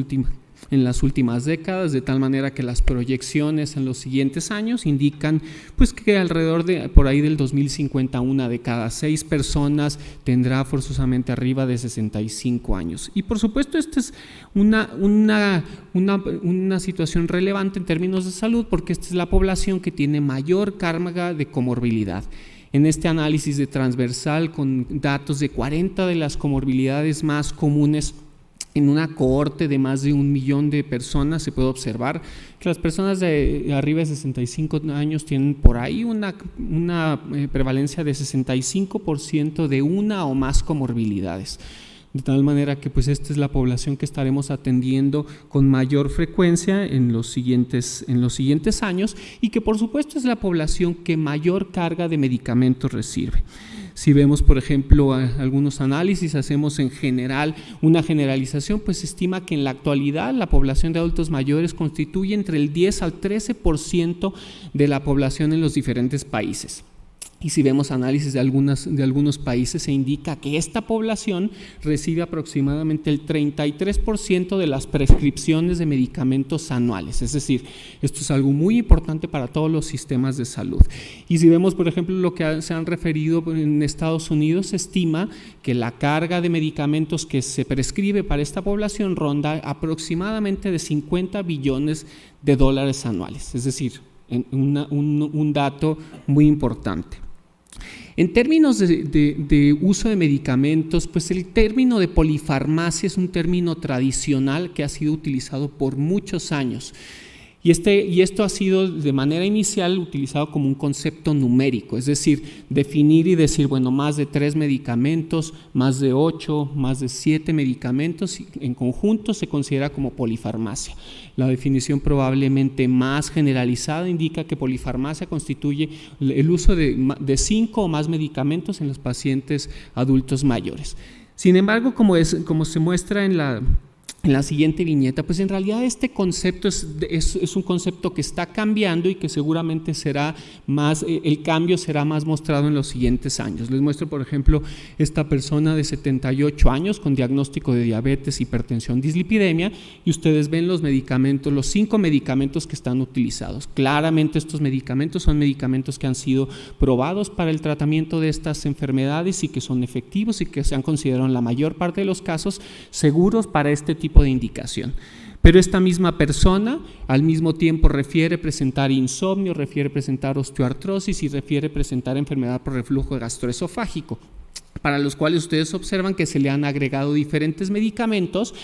últimas décadas, de tal manera que las proyecciones en los siguientes años indican pues que alrededor de por ahí del 2050 una de cada 6 personas tendrá forzosamente arriba de 65 años. Y por supuesto esta es una situación relevante en términos de salud, porque esta es la población que tiene mayor carga de comorbilidad. En este análisis de transversal con datos de 40 de las comorbilidades más comunes en una cohorte de más de 1 millón de personas, se puede observar que las personas de arriba de 65 años tienen por ahí una prevalencia de 65% de una o más comorbilidades. De tal manera que pues esta es la población que estaremos atendiendo con mayor frecuencia en los siguientes años, y que por supuesto es la población que mayor carga de medicamentos recibe. Si vemos, por ejemplo, algunos análisis, hacemos en general una generalización, pues se estima que en la actualidad la población de adultos mayores constituye entre el 10 al 13% de la población en los diferentes países. Y si vemos análisis de algunos países, se indica que esta población recibe aproximadamente el 33% de las prescripciones de medicamentos anuales. Es decir, esto es algo muy importante para todos los sistemas de salud. Y si vemos, por ejemplo, lo que se han referido en Estados Unidos, se estima que la carga de medicamentos que se prescribe para esta población ronda aproximadamente de $50 billones anuales. Es decir, un dato muy importante. En términos de uso de medicamentos, pues el término de polifarmacia es un término tradicional que ha sido utilizado por muchos años. Y esto ha sido de manera inicial utilizado como un concepto numérico, es decir, definir y decir, bueno, más de 3 medicamentos, más de 8, más de 7 medicamentos en conjunto se considera como polifarmacia. La definición probablemente más generalizada indica que polifarmacia constituye el uso de 5 o más medicamentos en los pacientes adultos mayores. Sin embargo, como se muestra en la siguiente viñeta, pues en realidad este concepto es un concepto que está cambiando y que seguramente el cambio será más mostrado en los siguientes años. Les muestro, por ejemplo, esta persona de 78 años con diagnóstico de diabetes, hipertensión, dislipidemia, y ustedes ven los 5 medicamentos que están utilizados. Claramente estos medicamentos son medicamentos que han sido probados para el tratamiento de estas enfermedades y que son efectivos y que se han considerado en la mayor parte de los casos seguros para este tipo de indicación. Pero esta misma persona al mismo tiempo refiere presentar insomnio, refiere presentar osteoartrosis y refiere presentar enfermedad por reflujo gastroesofágico, para los cuales ustedes observan que se le han agregado diferentes medicamentos,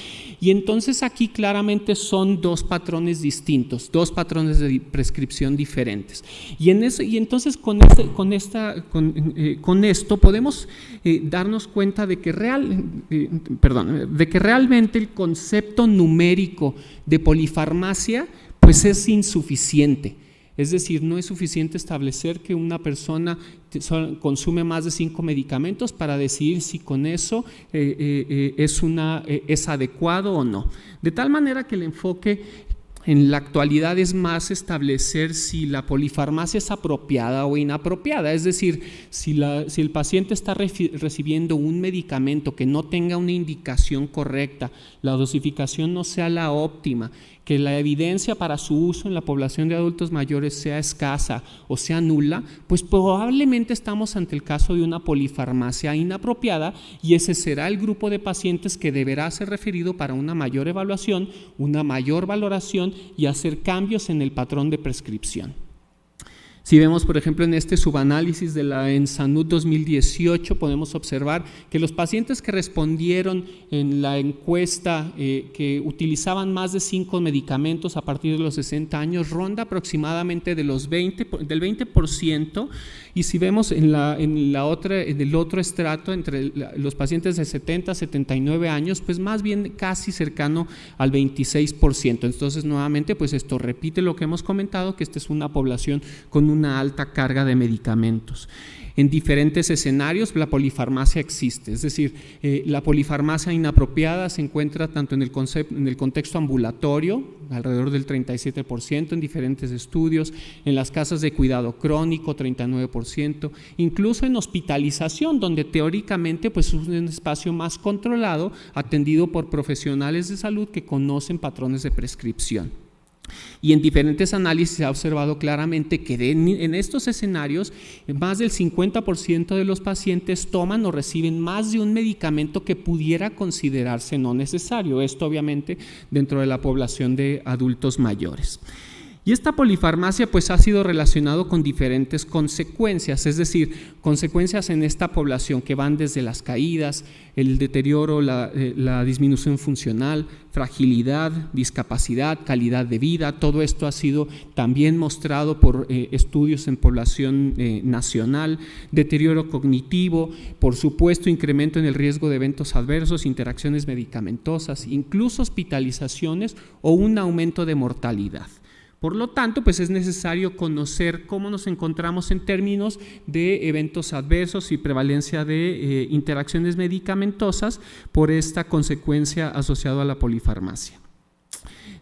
y entonces aquí claramente son 2 patrones distintos, 2 patrones de prescripción diferentes. Y entonces con esto podemos darnos cuenta de que realmente el concepto numérico de polifarmacia pues es insuficiente. Es decir, no es suficiente establecer que una persona consume más de 5 medicamentos para decidir si con eso es adecuado o no. De tal manera que el enfoque en la actualidad es más establecer si la polifarmacia es apropiada o inapropiada, es decir, si el paciente está recibiendo un medicamento que no tenga una indicación correcta, la dosificación no sea la óptima, que la evidencia para su uso en la población de adultos mayores sea escasa o sea nula, pues probablemente estamos ante el caso de una polifarmacia inapropiada, y ese será el grupo de pacientes que deberá ser referido para una mayor evaluación, una mayor valoración y hacer cambios en el patrón de prescripción. Si vemos, por ejemplo, en este subanálisis de la ENSANUD 2018, podemos observar que los pacientes que respondieron en la encuesta que utilizaban más de 5 medicamentos a partir de los 60 años ronda aproximadamente del 20%, y si vemos en el otro estrato, entre los pacientes de 70 a 79 años, pues más bien casi cercano al 26%. Entonces, nuevamente, pues esto repite lo que hemos comentado, que esta es una población con una alta carga de medicamentos. En diferentes escenarios la polifarmacia existe, es decir, la polifarmacia inapropiada se encuentra tanto en el contexto ambulatorio, alrededor del 37% en diferentes estudios, en las casas de cuidado crónico 39%, incluso en hospitalización, donde teóricamente pues, es un espacio más controlado, atendido por profesionales de salud que conocen patrones de prescripción. Y en diferentes análisis se ha observado claramente que en estos escenarios más del 50% de los pacientes toman o reciben más de un medicamento que pudiera considerarse no necesario, esto obviamente dentro de la población de adultos mayores. Y esta polifarmacia pues ha sido relacionado con diferentes consecuencias, es decir, consecuencias en esta población que van desde las caídas, el deterioro, la disminución funcional, fragilidad, discapacidad, calidad de vida. Todo esto ha sido también mostrado por estudios en población nacional, deterioro cognitivo, por supuesto incremento en el riesgo de eventos adversos, interacciones medicamentosas, incluso hospitalizaciones o un aumento de mortalidad. Por lo tanto, pues es necesario conocer cómo nos encontramos en términos de eventos adversos y prevalencia de interacciones medicamentosas por esta consecuencia asociada a la polifarmacia.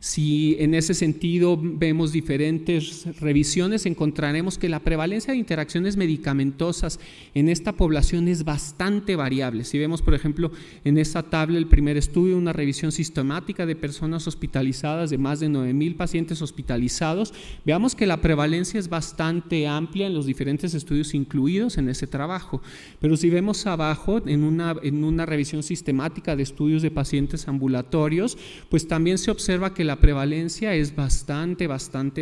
Si en ese sentido vemos diferentes revisiones, encontraremos que la prevalencia de interacciones medicamentosas en esta población es bastante variable. Si vemos, por ejemplo, en esta tabla el primer estudio, una revisión sistemática de personas hospitalizadas, de más de 9,000 pacientes hospitalizados, veamos que la prevalencia es bastante amplia en los diferentes estudios incluidos en ese trabajo. Pero si vemos abajo, en una revisión sistemática de estudios de pacientes ambulatorios, pues también se observa que la prevalencia es bastante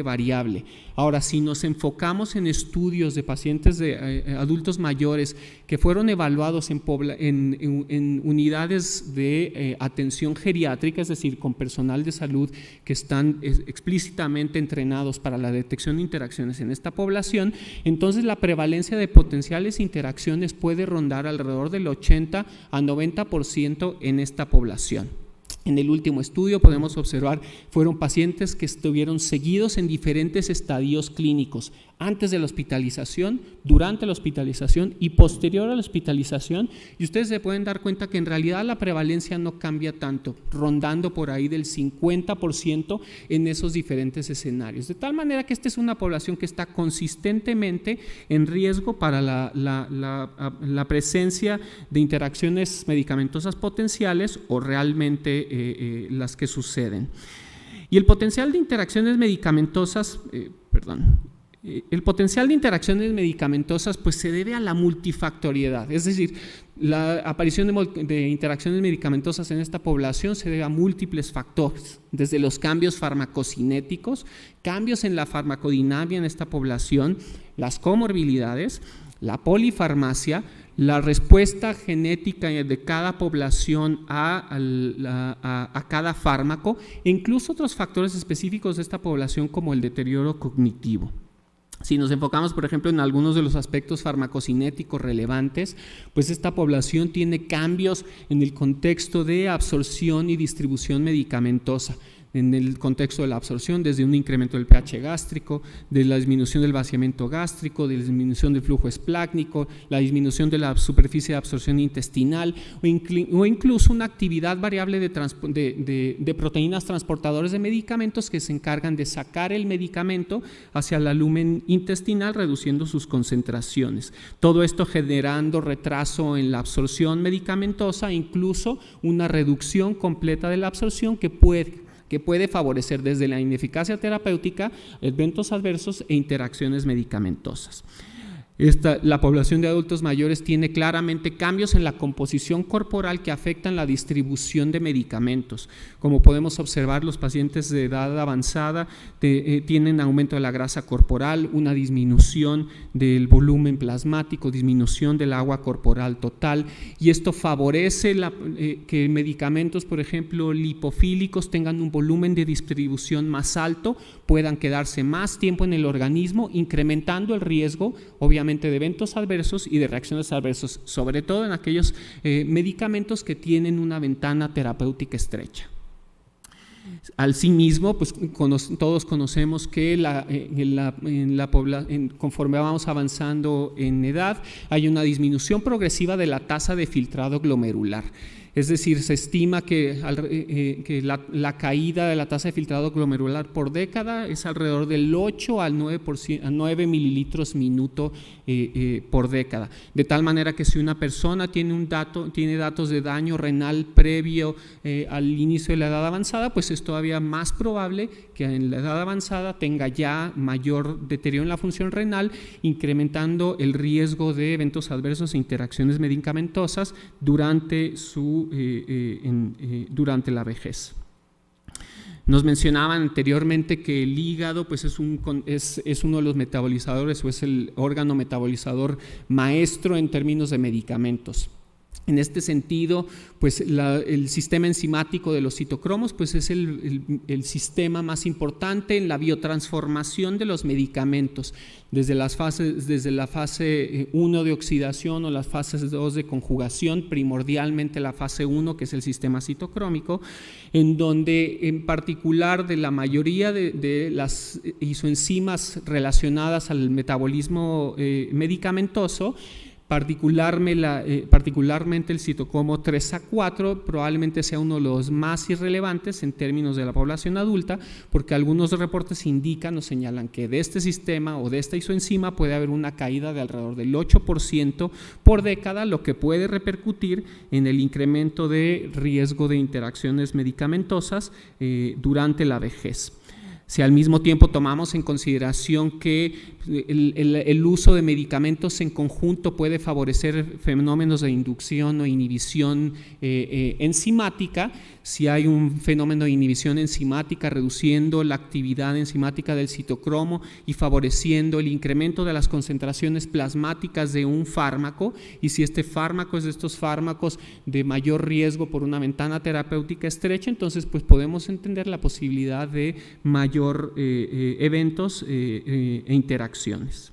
variable. Ahora, si nos enfocamos en estudios de pacientes de adultos mayores que fueron evaluados en unidades de atención geriátrica, es decir, con personal de salud que están explícitamente entrenados para la detección de interacciones en esta población, entonces la prevalencia de potenciales interacciones puede rondar alrededor del 80 a 90% en esta población. En el último estudio podemos observar fueron pacientes que estuvieron seguidos en diferentes estadios clínicos, antes de la hospitalización, durante la hospitalización y posterior a la hospitalización, y ustedes se pueden dar cuenta que en realidad la prevalencia no cambia tanto, rondando por ahí del 50% en esos diferentes escenarios, de tal manera que esta es una población que está consistentemente en riesgo para la presencia de interacciones medicamentosas potenciales o realmente las que suceden. Y el potencial de interacciones medicamentosas, el potencial de interacciones medicamentosas pues se debe a la multifactoriedad, es decir, la aparición de interacciones medicamentosas en esta población se debe a múltiples factores, desde los cambios farmacocinéticos, cambios en la farmacodinámica en esta población, las comorbilidades, la polifarmacia, la respuesta genética de cada población a cada fármaco e incluso otros factores específicos de esta población como el deterioro cognitivo. Si nos enfocamos, por ejemplo, en algunos de los aspectos farmacocinéticos relevantes, pues esta población tiene cambios en el contexto de absorción y distribución medicamentosa. En el contexto de la absorción, desde un incremento del pH gástrico, de la disminución del vaciamiento gástrico, de la disminución del flujo esplácnico, la disminución de la superficie de absorción intestinal o incluso una actividad variable de proteínas transportadoras de medicamentos que se encargan de sacar el medicamento hacia el lumen intestinal, reduciendo sus concentraciones. Todo esto generando retraso en la absorción medicamentosa, incluso una reducción completa de la absorción que puede favorecer desde la ineficacia terapéutica, eventos adversos e interacciones medicamentosas. La población de adultos mayores tiene claramente cambios en la composición corporal que afectan la distribución de medicamentos. Como podemos observar, los pacientes de edad avanzada tienen aumento de la grasa corporal, una disminución del volumen plasmático, disminución del agua corporal total, y esto favorece que medicamentos, por ejemplo, lipofílicos, tengan un volumen de distribución más alto, puedan quedarse más tiempo en el organismo, incrementando el riesgo, obviamente, de eventos adversos y de reacciones adversas, sobre todo en aquellos medicamentos que tienen una ventana terapéutica estrecha. Asimismo, pues todos conocemos que conforme vamos avanzando en edad, hay una disminución progresiva de la tasa de filtrado glomerular. Es decir, se estima que la caída de la tasa de filtrado glomerular por década es alrededor del 8 al 9 mililitros minuto por década. De tal manera que si una persona tiene datos de daño renal previo al inicio de la edad avanzada, pues es todavía más probable que en la edad avanzada tenga ya mayor deterioro en la función renal, incrementando el riesgo de eventos adversos e interacciones medicamentosas durante la vejez. Nos mencionaban anteriormente que el hígado pues es uno de los metabolizadores, o es el órgano metabolizador maestro en términos de medicamentos. En este sentido, pues el sistema enzimático de los citocromos pues es el sistema más importante en la biotransformación de los medicamentos, desde la fase 1 de oxidación o las fases 2 de conjugación, primordialmente la fase 1, que es el sistema citocrómico, en donde en particular de la mayoría de las isoenzimas relacionadas al metabolismo medicamentoso, particularmente el citocromo 3A4 probablemente sea uno de los más irrelevantes en términos de la población adulta, porque algunos reportes indican o señalan que de este sistema o de esta isoenzima puede haber una caída de alrededor del 8% por década, lo que puede repercutir en el incremento de riesgo de interacciones medicamentosas durante la vejez. Si al mismo tiempo tomamos en consideración que el uso de medicamentos en conjunto puede favorecer fenómenos de inducción o inhibición enzimática, si hay un fenómeno de inhibición enzimática reduciendo la actividad enzimática del citocromo y favoreciendo el incremento de las concentraciones plasmáticas de un fármaco, y si este fármaco es de estos fármacos de mayor riesgo por una ventana terapéutica estrecha, entonces pues podemos entender la posibilidad de mayor eventos e interacciones.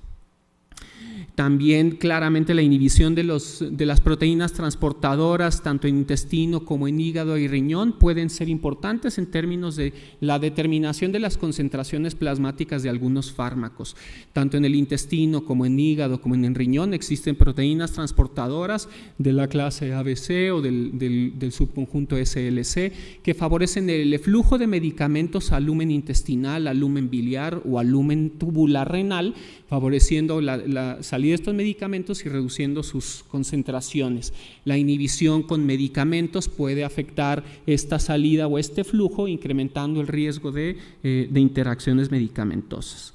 También claramente la inhibición de las proteínas transportadoras, tanto en intestino como en hígado y riñón, pueden ser importantes en términos de la determinación de las concentraciones plasmáticas de algunos fármacos. Tanto en el intestino como en hígado como en el riñón existen proteínas transportadoras de la clase ABC o del subconjunto SLC que favorecen el flujo de medicamentos al lumen intestinal, al lumen biliar o al lumen tubular renal, favoreciendo la salida de estos medicamentos y reduciendo sus concentraciones. La inhibición con medicamentos puede afectar esta salida o este flujo, incrementando el riesgo de interacciones medicamentosas.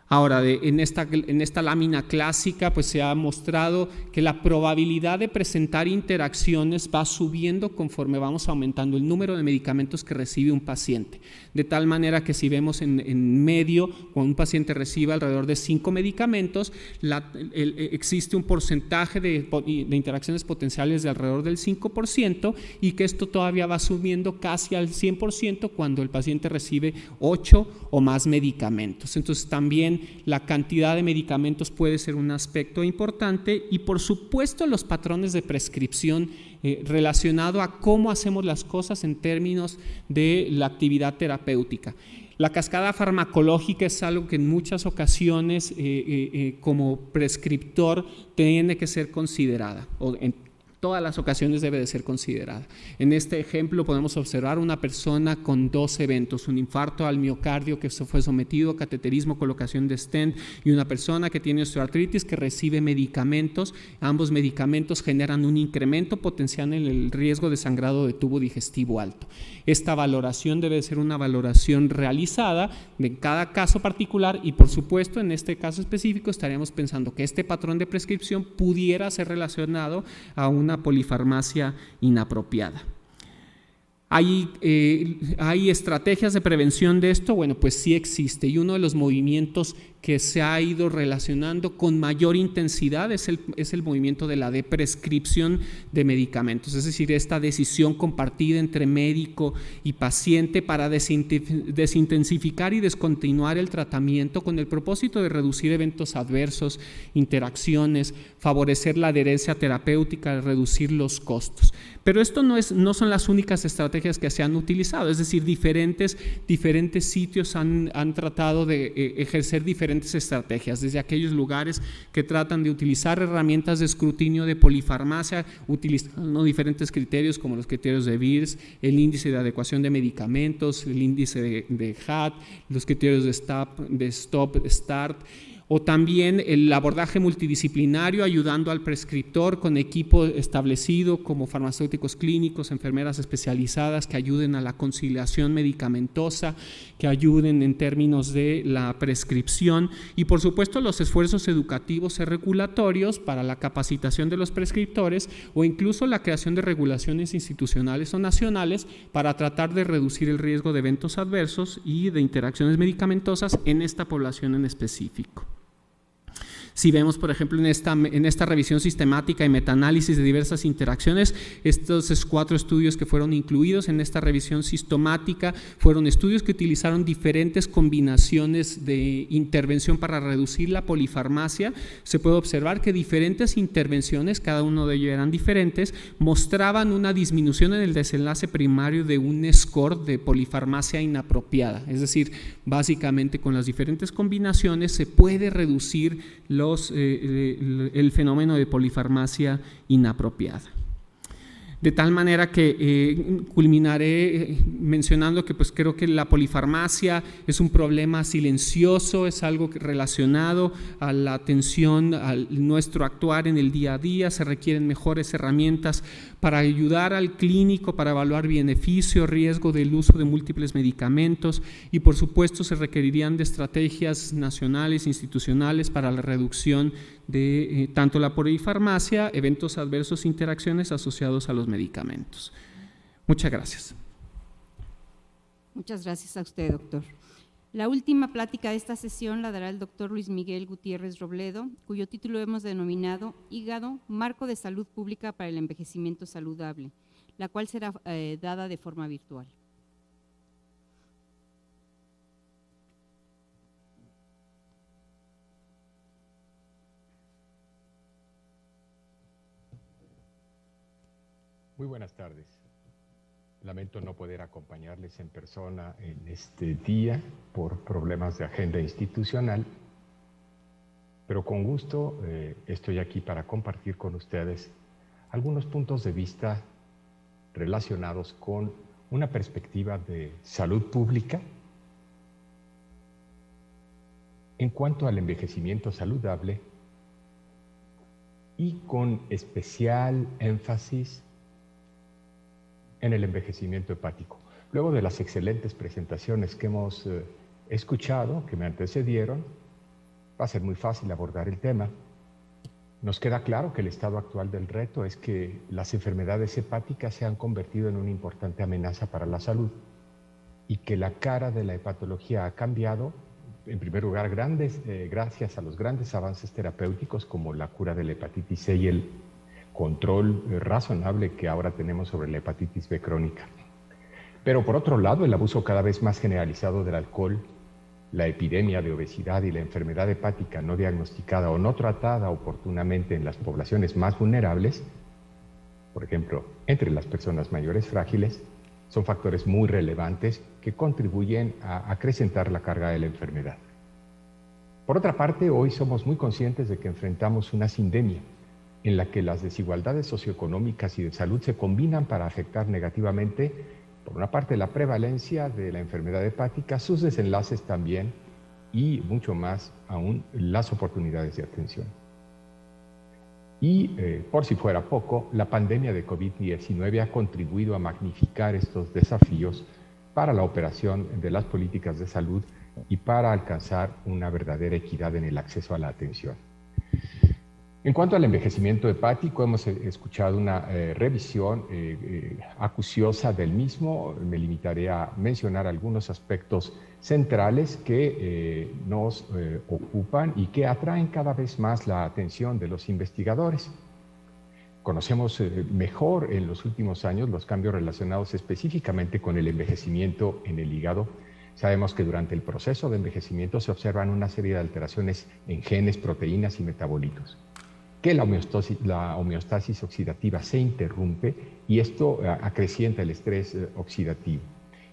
Ahora, en esta lámina clásica pues se ha mostrado que la probabilidad de presentar interacciones va subiendo conforme vamos aumentando el número de medicamentos que recibe un paciente, de tal manera que si vemos en medio, cuando un paciente recibe alrededor de 5 medicamentos, existe un porcentaje de interacciones potenciales de alrededor del 5%, y que esto todavía va subiendo casi al 100% cuando el paciente recibe 8 o más medicamentos. Entonces también la cantidad de medicamentos puede ser un aspecto importante, y por supuesto los patrones de prescripción relacionado a cómo hacemos las cosas en términos de la actividad terapéutica. La cascada farmacológica es algo que en muchas ocasiones como prescriptor tiene que ser considerada, o en todas las ocasiones debe de ser considerada. En este ejemplo podemos observar una persona con 2 eventos, un infarto al miocardio que fue sometido a cateterismo, colocación de stent, y una persona que tiene osteoartritis que recibe medicamentos. Ambos medicamentos generan un incremento potencial en el riesgo de sangrado de tubo digestivo alto. Esta valoración debe ser una valoración realizada de cada caso particular y, por supuesto, en este caso específico estaríamos pensando que este patrón de prescripción pudiera ser relacionado a una polifarmacia inapropiada. ¿Hay estrategias de prevención de esto? Bueno, pues sí existe, y uno de los movimientos que se ha ido relacionando con mayor intensidad es el movimiento de la prescripción de medicamentos, es decir, esta decisión compartida entre médico y paciente para desintensificar y descontinuar el tratamiento con el propósito de reducir eventos adversos, interacciones, favorecer la adherencia terapéutica, reducir los costos. Pero esto no son las únicas estrategias que se han utilizado, es decir, diferentes sitios han tratado de ejercer diferentes estrategias, desde aquellos lugares que tratan de utilizar herramientas de escrutinio de polifarmacia, utilizando diferentes criterios como los criterios de Beers, el índice de adecuación de medicamentos, el índice de HAT, los criterios de Stop, Start, o también el abordaje multidisciplinario ayudando al prescriptor con equipo establecido como farmacéuticos clínicos, enfermeras especializadas que ayuden a la conciliación medicamentosa, que ayuden en términos de la prescripción, y por supuesto los esfuerzos educativos y regulatorios para la capacitación de los prescriptores, o incluso la creación de regulaciones institucionales o nacionales para tratar de reducir el riesgo de eventos adversos y de interacciones medicamentosas en esta población en específico. Si vemos, por ejemplo, en esta revisión sistemática y metaanálisis de diversas interacciones, estos 4 estudios que fueron incluidos en esta revisión sistemática fueron estudios que utilizaron diferentes combinaciones de intervención para reducir la polifarmacia. Se puede observar que diferentes intervenciones, cada uno de ellos eran diferentes, mostraban una disminución en el desenlace primario de un score de polifarmacia inapropiada. Es decir, básicamente con las diferentes combinaciones se puede reducir el fenómeno de polifarmacia inapropiada. De tal manera que culminaré mencionando que pues creo que la polifarmacia es un problema silencioso, es algo relacionado a la atención, a nuestro actuar en el día a día. Se requieren mejores herramientas para ayudar al clínico, para evaluar beneficio, riesgo del uso de múltiples medicamentos, y por supuesto se requerirían de estrategias nacionales, institucionales para la reducción de tanto la polifarmacia, eventos adversos, interacciones asociados a los medicamentos. Muchas gracias. Muchas gracias a usted, doctor. La última plática de esta sesión la dará el doctor Luis Miguel Gutiérrez Robledo, cuyo título hemos denominado Hígado, Marco de Salud Pública para el Envejecimiento Saludable, la cual será dada de forma virtual. Muy buenas tardes. Lamento no poder acompañarles en persona en este día por problemas de agenda institucional, pero con gusto estoy aquí para compartir con ustedes algunos puntos de vista relacionados con una perspectiva de salud pública en cuanto al envejecimiento saludable y con especial énfasis en el envejecimiento hepático. Luego de las excelentes presentaciones que hemos escuchado, que me antecedieron, va a ser muy fácil abordar el tema. Nos queda claro que el estado actual del reto es que las enfermedades hepáticas se han convertido en una importante amenaza para la salud y que la cara de la hepatología ha cambiado, en primer lugar, gracias a los grandes avances terapéuticos como la cura de la hepatitis C y el control razonable que ahora tenemos sobre la hepatitis B crónica. Pero por otro lado, el abuso cada vez más generalizado del alcohol, la epidemia de obesidad y la enfermedad hepática no diagnosticada o no tratada oportunamente en las poblaciones más vulnerables, por ejemplo, entre las personas mayores frágiles, son factores muy relevantes que contribuyen a acrecentar la carga de la enfermedad. Por otra parte, hoy somos muy conscientes de que enfrentamos una sindemia, en la que las desigualdades socioeconómicas y de salud se combinan para afectar negativamente, por una parte, la prevalencia de la enfermedad hepática, sus desenlaces también, y mucho más aún, las oportunidades de atención. Y, por si fuera poco, la pandemia de COVID-19 ha contribuido a magnificar estos desafíos para la operación de las políticas de salud y para alcanzar una verdadera equidad en el acceso a la atención. En cuanto al envejecimiento hepático, hemos escuchado una revisión acuciosa del mismo. Me limitaré a mencionar algunos aspectos centrales que nos ocupan y que atraen cada vez más la atención de los investigadores. Conocemos mejor en los últimos años los cambios relacionados específicamente con el envejecimiento en el hígado. Sabemos que durante el proceso de envejecimiento se observan una serie de alteraciones en genes, proteínas y metabolitos, que la homeostasis oxidativa se interrumpe y esto acrecienta el estrés oxidativo,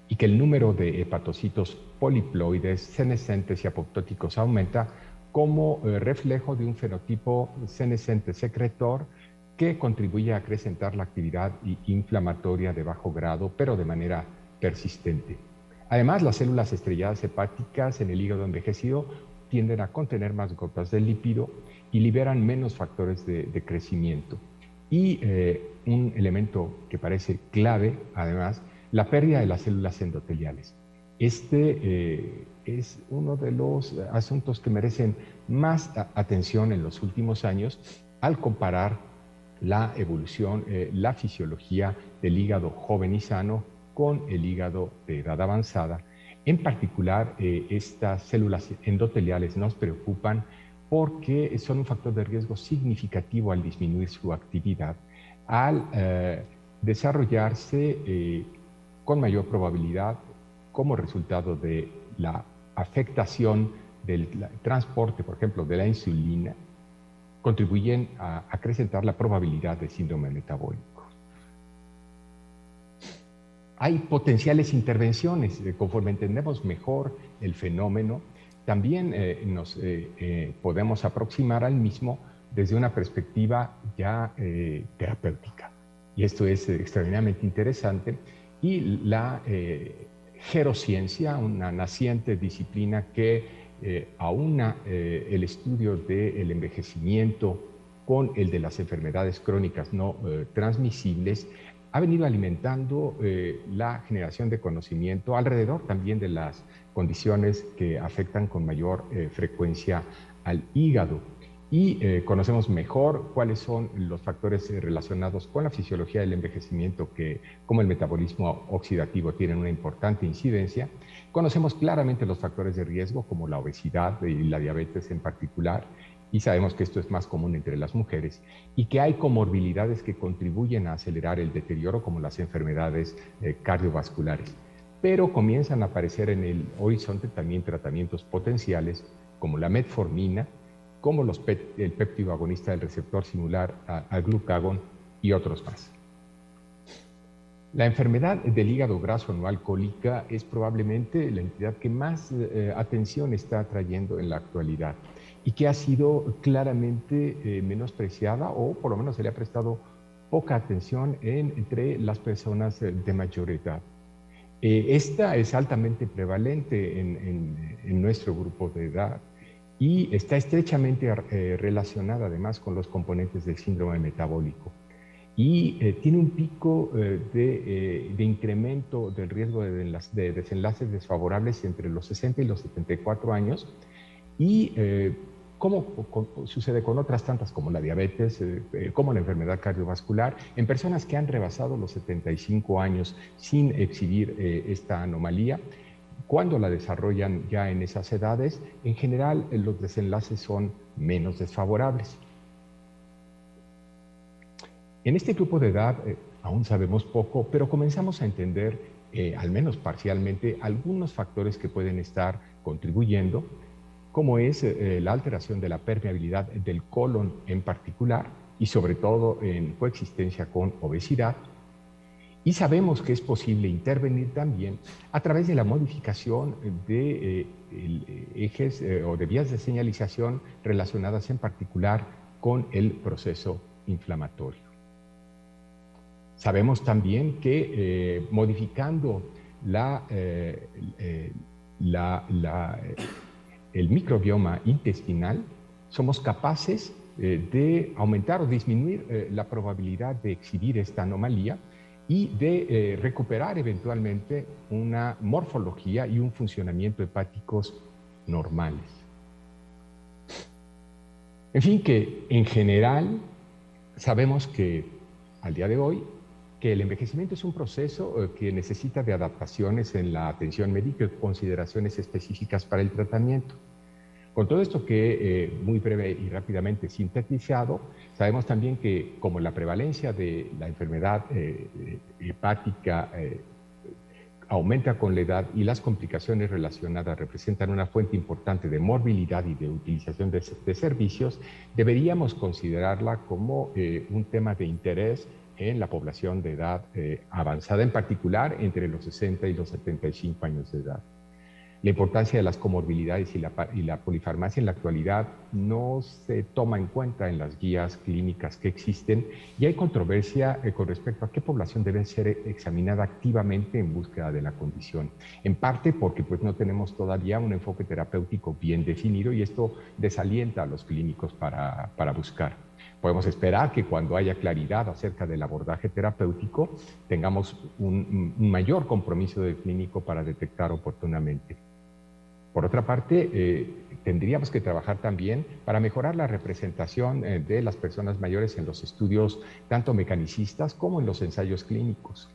y que el número de hepatocitos poliploides, senescentes y apoptóticos aumenta como reflejo de un fenotipo senescente secretor que contribuye a acrecentar la actividad inflamatoria de bajo grado, pero de manera persistente. Además, las células estrelladas hepáticas en el hígado envejecido tienden a contener más gotas de lípido y liberan menos factores de crecimiento. Y un elemento que parece clave, además, la pérdida de las células endoteliales. Este es uno de los asuntos que merecen más atención en los últimos años al comparar la evolución, la fisiología del hígado joven y sano con el hígado de edad avanzada. En particular, estas células endoteliales nos preocupan porque son un factor de riesgo significativo al disminuir su actividad, al desarrollarse con mayor probabilidad como resultado de la afectación del transporte, por ejemplo, de la insulina, contribuyen a acrecentar la probabilidad de síndrome metabólico. Hay potenciales intervenciones, conforme entendemos mejor el fenómeno, también nos podemos aproximar al mismo desde una perspectiva ya terapéutica. Y esto es extraordinariamente interesante. Y la gerociencia, una naciente disciplina que aúna el estudio del envejecimiento con el de las enfermedades crónicas no transmisibles, ha venido alimentando la generación de conocimiento alrededor también de las condiciones que afectan con mayor frecuencia al hígado. Y conocemos mejor cuáles son los factores relacionados con la fisiología del envejecimiento que, como el metabolismo oxidativo, tienen una importante incidencia. Conocemos claramente los factores de riesgo, como la obesidad y la diabetes en particular, y sabemos que esto es más común entre las mujeres, y que hay comorbilidades que contribuyen a acelerar el deterioro, como las enfermedades cardiovasculares. Pero comienzan a aparecer en el horizonte también tratamientos potenciales, como la metformina, como el péptido agonista del receptor similar al glucagón y otros más. La enfermedad del hígado graso no alcohólica es probablemente la entidad que más atención está atrayendo en la actualidad y que ha sido claramente menospreciada, o por lo menos se le ha prestado poca atención entre las personas de mayor edad. Esta es altamente prevalente en nuestro grupo de edad y está estrechamente relacionada además con los componentes del síndrome metabólico. Y tiene un pico de incremento del riesgo de desenlaces desfavorables entre los 60 y los 74 años, y como sucede con otras tantas como la diabetes, como la enfermedad cardiovascular, en personas que han rebasado los 75 años sin exhibir esta anomalía. Cuando la desarrollan ya en esas edades, en general los desenlaces son menos desfavorables. En este grupo de edad aún sabemos poco, pero comenzamos a entender, al menos parcialmente, algunos factores que pueden estar contribuyendo, como es la alteración de la permeabilidad del colon en particular, y sobre todo en coexistencia con obesidad. Y sabemos que es posible intervenir también a través de la modificación de ejes o de vías de señalización relacionadas en particular con el proceso inflamatorio. Sabemos también que modificando el microbioma intestinal, somos capaces de aumentar o disminuir la probabilidad de exhibir esta anomalía y de recuperar eventualmente una morfología y un funcionamiento hepáticos normales. En fin, que en general sabemos que al día de hoy que el envejecimiento es un proceso que necesita de adaptaciones en la atención médica y consideraciones específicas para el tratamiento. Con todo esto que muy breve y rápidamente sintetizado, sabemos también que como la prevalencia de la enfermedad hepática aumenta con la edad y las complicaciones relacionadas representan una fuente importante de morbilidad y de utilización de servicios, deberíamos considerarla como un tema de interés en la población de edad avanzada, en particular entre los 60 y los 75 años de edad. La importancia de las comorbilidades y la polifarmacia en la actualidad no se toma en cuenta en las guías clínicas que existen y hay controversia con respecto a qué población debe ser examinada activamente en búsqueda de la condición. En parte porque pues, no tenemos todavía un enfoque terapéutico bien definido y esto desalienta a los clínicos para buscar. Podemos esperar que cuando haya claridad acerca del abordaje terapéutico tengamos un mayor compromiso del clínico para detectar oportunamente. Por otra parte, tendríamos que trabajar también para mejorar la representación de las personas mayores en los estudios tanto mecanicistas como en los ensayos clínicos,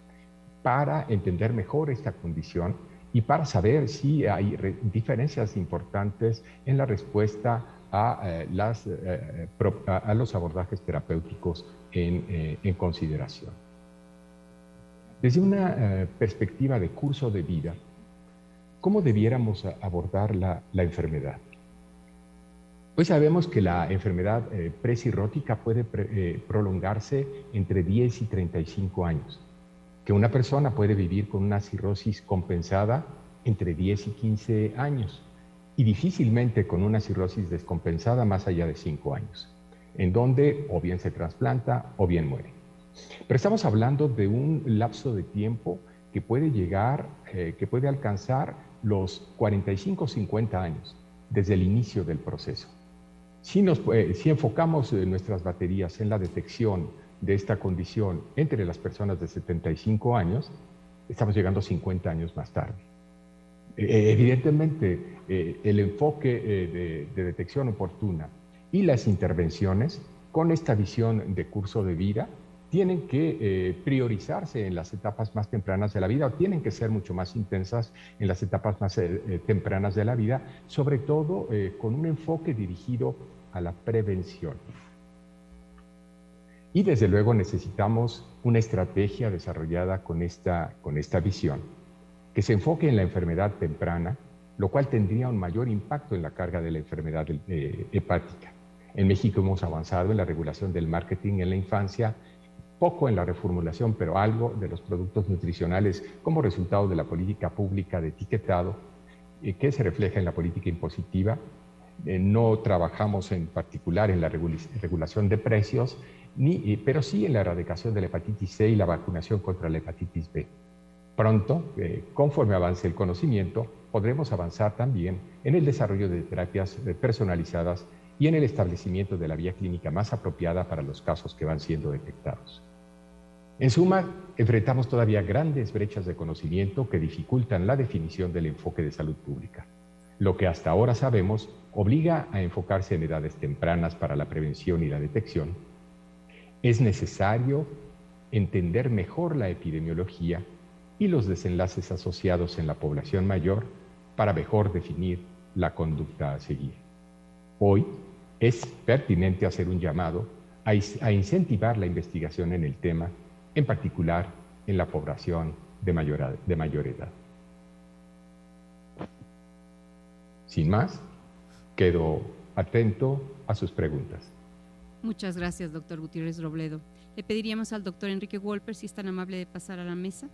para entender mejor esta condición y para saber si hay diferencias importantes en la respuesta a los abordajes terapéuticos en consideración. Desde una perspectiva de curso de vida, ¿cómo debiéramos abordar la enfermedad? Hoy sabemos que la enfermedad precirrótica puede prolongarse entre 10 y 35 años, que una persona puede vivir con una cirrosis compensada entre 10 y 15 años y difícilmente con una cirrosis descompensada más allá de 5 años, en donde o bien se trasplanta o bien muere. Pero estamos hablando de un lapso de tiempo que puede llegar, que puede alcanzar los 45 o 50 años desde el inicio del proceso. Si enfocamos nuestras baterías en la detección de esta condición entre las personas de 75 años, estamos llegando 50 años más tarde. Evidentemente, el enfoque de detección oportuna y las intervenciones con esta visión de curso de vida tienen que priorizarse en las etapas más tempranas de la vida o tienen que ser mucho más intensas en las etapas más tempranas de la vida, sobre todo con un enfoque dirigido a la prevención. Y desde luego necesitamos una estrategia desarrollada con esta visión, que se enfoque en la enfermedad temprana, lo cual tendría un mayor impacto en la carga de la enfermedad hepática. En México hemos avanzado en la regulación del marketing en la infancia, poco en la reformulación, pero algo de los productos nutricionales como resultado de la política pública de etiquetado que se refleja en la política impositiva. No trabajamos en particular en la regulación de precios, pero sí en la erradicación de la hepatitis C y la vacunación contra la hepatitis B. Pronto, conforme avance el conocimiento, podremos avanzar también en el desarrollo de terapias personalizadas y en el establecimiento de la vía clínica más apropiada para los casos que van siendo detectados. En suma, enfrentamos todavía grandes brechas de conocimiento que dificultan la definición del enfoque de salud pública. Lo que hasta ahora sabemos obliga a enfocarse en edades tempranas para la prevención y la detección. Es necesario entender mejor la epidemiología y los desenlaces asociados en la población mayor para mejor definir la conducta a seguir. Hoy es pertinente hacer un llamado a incentivar la investigación en el tema, en particular en la población de mayor edad. Sin más, quedo atento a sus preguntas. Muchas gracias, doctor Gutiérrez Robledo. Le pediríamos al doctor Enrique Wolper si es tan amable de pasar a la mesa.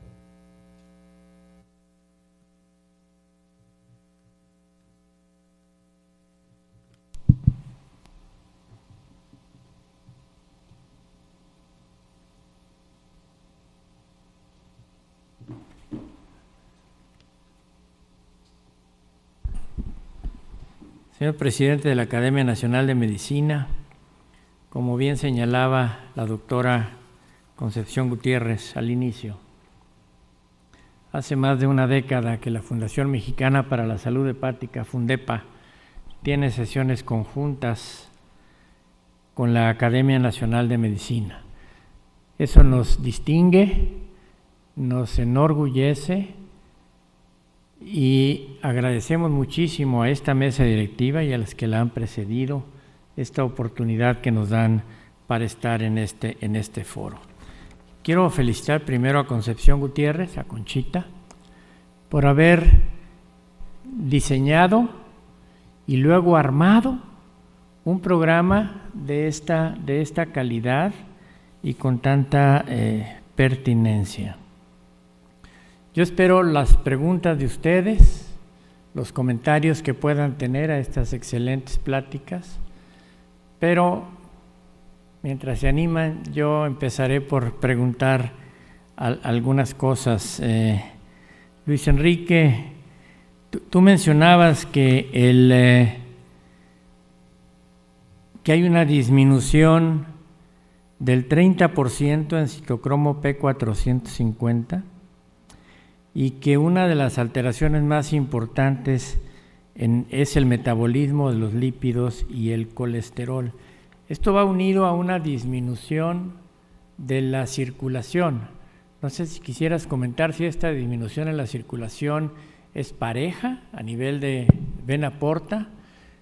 Señor presidente de la Academia Nacional de Medicina, como bien señalaba la doctora Concepción Gutiérrez al inicio, hace más de una década que la Fundación Mexicana para la Salud Hepática, FUNDEPA, tiene sesiones conjuntas con la Academia Nacional de Medicina. Eso nos distingue, nos enorgullece y agradecemos muchísimo a esta mesa directiva y a las que la han precedido esta oportunidad que nos dan para estar en este foro. Quiero felicitar primero a Concepción Gutiérrez, a Conchita, por haber diseñado y luego armado un programa de esta calidad y con tanta pertinencia. Yo espero las preguntas de ustedes, los comentarios que puedan tener a estas excelentes pláticas, pero mientras se animan, yo empezaré por preguntar algunas cosas. Luis Enrique, tú mencionabas que hay una disminución del 30% en citocromo P450 y que una de las alteraciones más importantes es el metabolismo de los lípidos y el colesterol. Esto va unido a una disminución de la circulación. No sé si quisieras comentar si esta disminución en la circulación es pareja a nivel de vena porta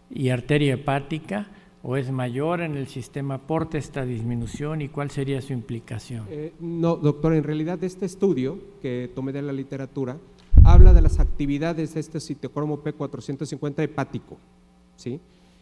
y arteria hepática, o es mayor en el sistema porta esta disminución y cuál sería su implicación. No, doctor, en realidad este estudio que tomé de la literatura habla de las actividades de este citocromo P450 hepático, ¿sí?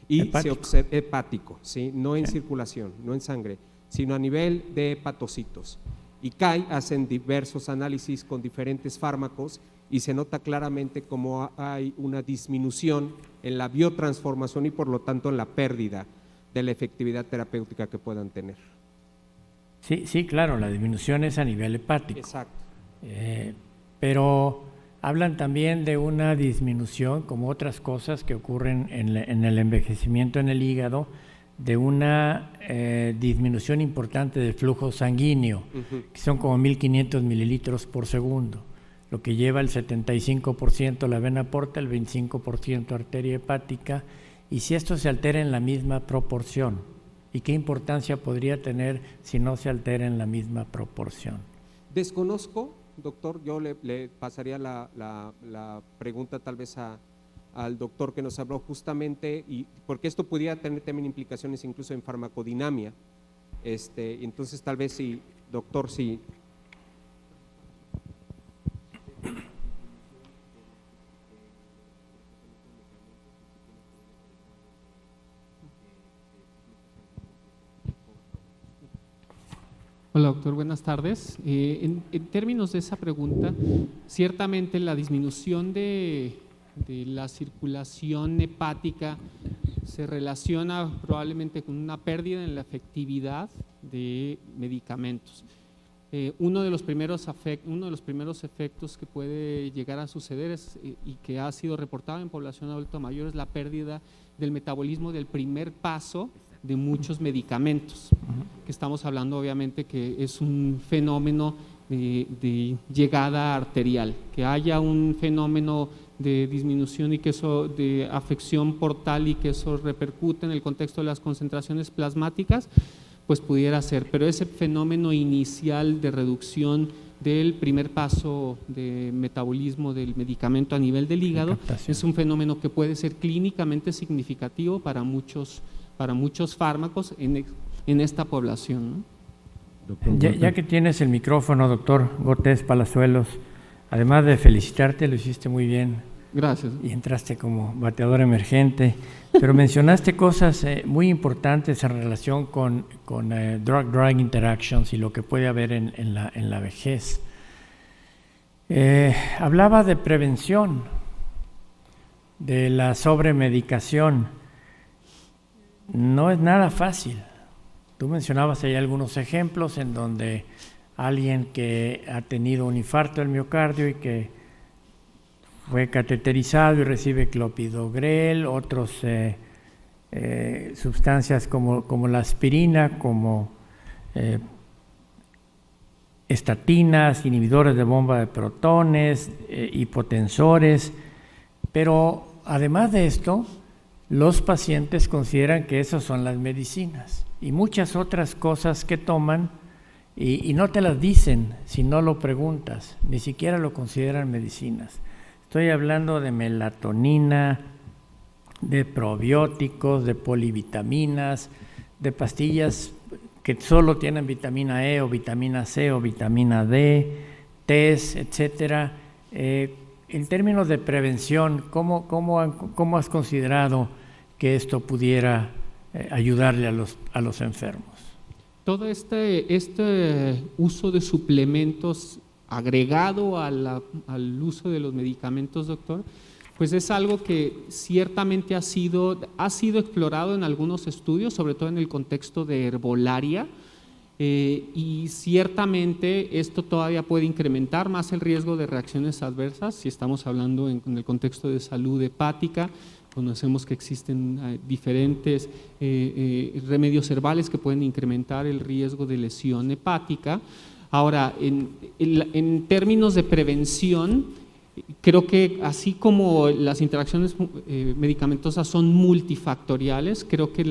Y hepático. se observa hepático, ¿sí? No en circulación, no en sangre, sino a nivel de hepatocitos. Y CAI hacen diversos análisis con diferentes fármacos y se nota claramente cómo hay una disminución en la biotransformación y por lo tanto en la pérdida de la efectividad terapéutica que puedan tener. Sí, claro, la disminución es a nivel hepático. Exacto. Pero hablan también de una disminución, como otras cosas que ocurren en el envejecimiento en el hígado, de una disminución importante del flujo sanguíneo, que son como 1.500 mililitros por segundo, lo que lleva el 75% la vena porta, el 25% arteria hepática, y si esto se altera en la misma proporción, ¿y qué importancia podría tener si no se altera en la misma proporción? Desconozco, doctor, yo le pasaría la pregunta tal vez al doctor que nos habló justamente, y porque esto pudiera tener también implicaciones incluso en farmacodinamia, entonces tal vez sí, doctor, sí. Hola doctor, buenas tardes. En términos de esa pregunta, ciertamente la disminución de la circulación hepática se relaciona probablemente con una pérdida en la efectividad de medicamentos. Uno de los primeros efectos que puede llegar a suceder y que ha sido reportado en población adulta mayor es la pérdida del metabolismo del primer paso de muchos medicamentos, que estamos hablando obviamente que es un fenómeno de llegada arterial, que haya un fenómeno de disminución y que eso de afección portal y que eso repercute en el contexto de las concentraciones plasmáticas, pues pudiera ser, pero ese fenómeno inicial de reducción del primer paso de metabolismo del medicamento a nivel del hígado es un fenómeno que puede ser clínicamente significativo para muchos fármacos en esta población, ¿no? Ya que tienes el micrófono, doctor Gótez Palazuelos, además de felicitarte, lo hiciste muy bien. Gracias. Y entraste como bateador emergente, pero mencionaste cosas muy importantes en relación con drug-drug interactions y lo que puede haber en la vejez. Hablaba de prevención, de la sobremedicación. No es nada fácil. Tú mencionabas ahí algunos ejemplos en donde alguien que ha tenido un infarto del miocardio y que fue cateterizado y recibe clopidogrel, otros sustancias como la aspirina, como estatinas, inhibidores de bomba de protones, hipotensores, pero además de esto, los pacientes consideran que esas son las medicinas y muchas otras cosas que toman y no te las dicen si no lo preguntas, ni siquiera lo consideran medicinas. Estoy hablando de melatonina, de probióticos, de polivitaminas, de pastillas que solo tienen vitamina E o vitamina C o vitamina D, tés, etcétera. En términos de prevención, ¿cómo has considerado que esto pudiera ayudarle a los enfermos? Todo este uso de suplementos agregado al uso de los medicamentos, doctor, pues es algo que ciertamente ha sido explorado en algunos estudios, sobre todo en el contexto de herbolaria, y ciertamente esto todavía puede incrementar más el riesgo de reacciones adversas si estamos hablando en el contexto de salud hepática. Conocemos que existen diferentes remedios herbales que pueden incrementar el riesgo de lesión hepática. Ahora, en términos de prevención, creo que así como las interacciones medicamentosas son multifactoriales, creo que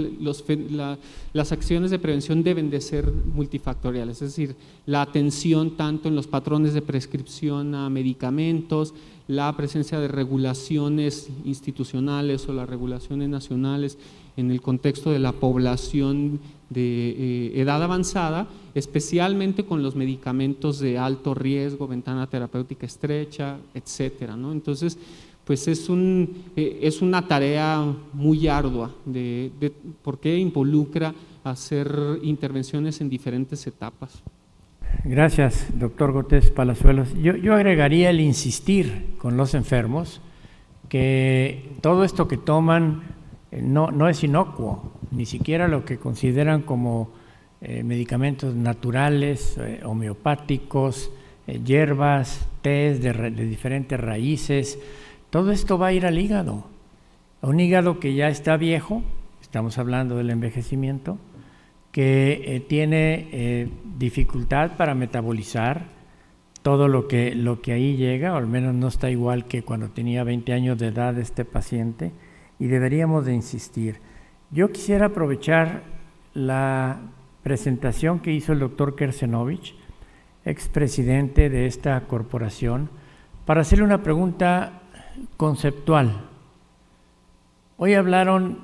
las acciones de prevención deben de ser multifactoriales, es decir, la atención tanto en los patrones de prescripción a medicamentos, la presencia de regulaciones institucionales o las regulaciones nacionales en el contexto de la población de edad avanzada, especialmente con los medicamentos de alto riesgo, ventana terapéutica estrecha, etcétera, ¿no? Entonces, pues es una tarea muy ardua porque involucra hacer intervenciones en diferentes etapas. Gracias, doctor Gótez Palazuelos. Yo agregaría el insistir con los enfermos que todo esto que toman no es inocuo, ni siquiera lo que consideran como medicamentos naturales, homeopáticos, hierbas, tés de diferentes raíces. Todo esto va a ir al hígado, a un hígado que ya está viejo, estamos hablando del envejecimiento, que tiene dificultad para metabolizar todo lo que ahí llega, o al menos no está igual que cuando tenía 20 años de edad este paciente, y deberíamos de insistir. Yo quisiera aprovechar la presentación que hizo el doctor Kersenovich, expresidente de esta corporación, para hacerle una pregunta conceptual. Hoy hablaron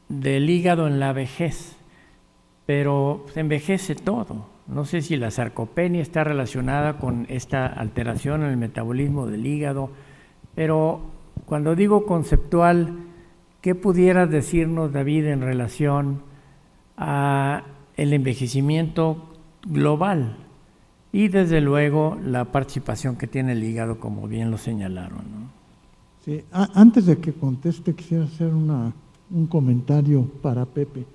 del hígado en la vejez, pero se envejece todo. No sé si la sarcopenia está relacionada con esta alteración en el metabolismo del hígado, pero cuando digo conceptual, ¿qué pudieras decirnos, David, en relación a el envejecimiento global y desde luego la participación que tiene el hígado, como bien lo señalaron, ¿no? Sí, antes de que conteste, quisiera hacer un comentario para Pepe.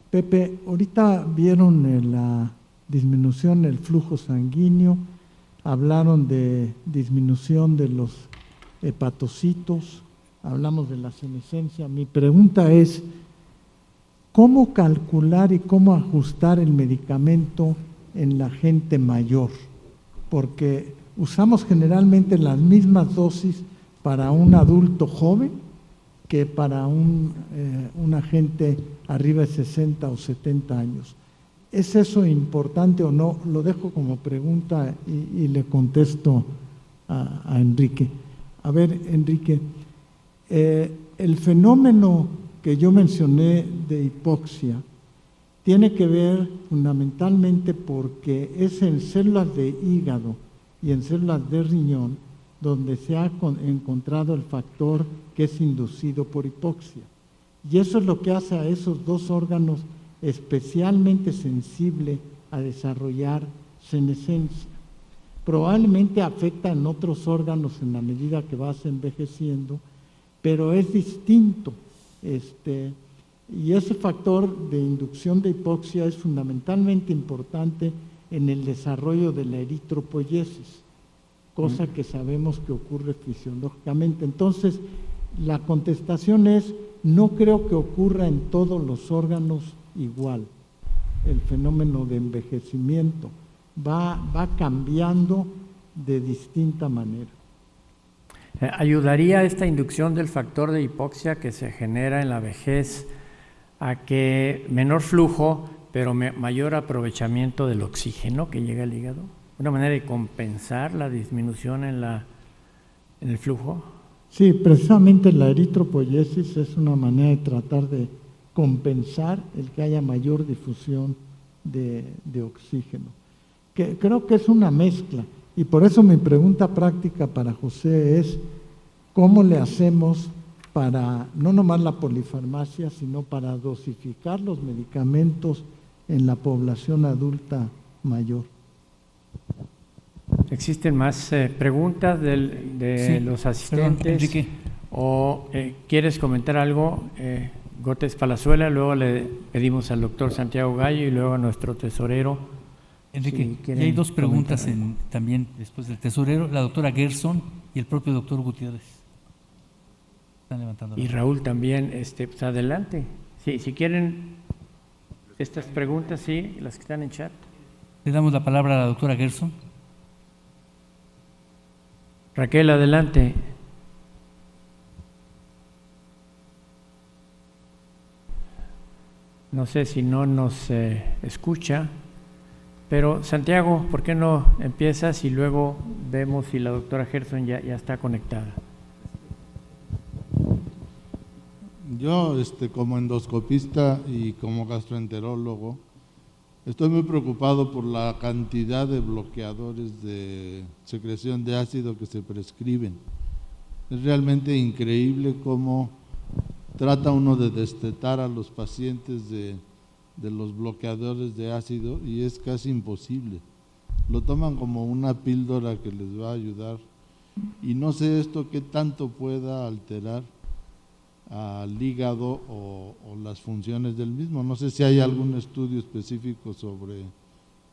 Pepe, ahorita vieron la disminución del flujo sanguíneo, hablaron de disminución de los hepatocitos, hablamos de la senescencia. Mi pregunta es, ¿cómo calcular y cómo ajustar el medicamento en la gente mayor? Porque usamos generalmente las mismas dosis para un adulto joven que para una gente arriba de 60 o 70 años. ¿Es eso importante o no? Lo dejo como pregunta y le contesto a Enrique. A ver, Enrique, el fenómeno que yo mencioné de hipoxia tiene que ver fundamentalmente porque es en células de hígado y en células de riñón donde se ha encontrado el factor que es inducido por hipoxia. Y eso es lo que hace a esos dos órganos especialmente sensibles a desarrollar senescencia. Probablemente afecta en otros órganos en la medida que vas envejeciendo, pero es distinto. Y ese factor de inducción de hipoxia es fundamentalmente importante en el desarrollo de la eritropoiesis, cosa que sabemos que ocurre fisiológicamente. Entonces, la contestación es, no creo que ocurra en todos los órganos igual el fenómeno de envejecimiento, va cambiando de distinta manera. ¿Ayudaría esta inducción del factor de hipoxia que se genera en la vejez a que menor flujo, pero mayor aprovechamiento del oxígeno que llega al hígado? ¿Una manera de compensar la disminución en el flujo? Sí, precisamente la eritropoyesis es una manera de tratar de compensar el que haya mayor difusión de oxígeno. Creo que es una mezcla, y por eso mi pregunta práctica para José es, ¿cómo le hacemos para, no nomás la polifarmacia, sino para dosificar los medicamentos en la población adulta mayor? ¿Existen más preguntas de Sí, los asistentes? perdón, Enrique. ¿O quieres comentar algo? Gótez Palazuela, luego le pedimos al doctor Santiago Gallo y luego a nuestro tesorero. Enrique, si y quieren hay dos preguntas comentar también después del tesorero, la doctora Gerson y el propio doctor Gutiérrez. Están levantando la Y mano. Raúl también, pues adelante. Sí, si quieren estas preguntas, sí, las que están en chat. Le damos la palabra a la doctora Gerson. Raquel, adelante. No sé si no nos escucha, pero Santiago, ¿por qué no empiezas y luego vemos si la doctora Gerson ya está conectada? Yo, como endoscopista y como gastroenterólogo, estoy muy preocupado por la cantidad de bloqueadores de secreción de ácido que se prescriben. Es realmente increíble cómo trata uno de destetar a los pacientes de los bloqueadores de ácido y es casi imposible. Lo toman como una píldora que les va a ayudar y no sé esto qué tanto pueda alterar al hígado o las funciones del mismo. No sé si hay algún estudio específico sobre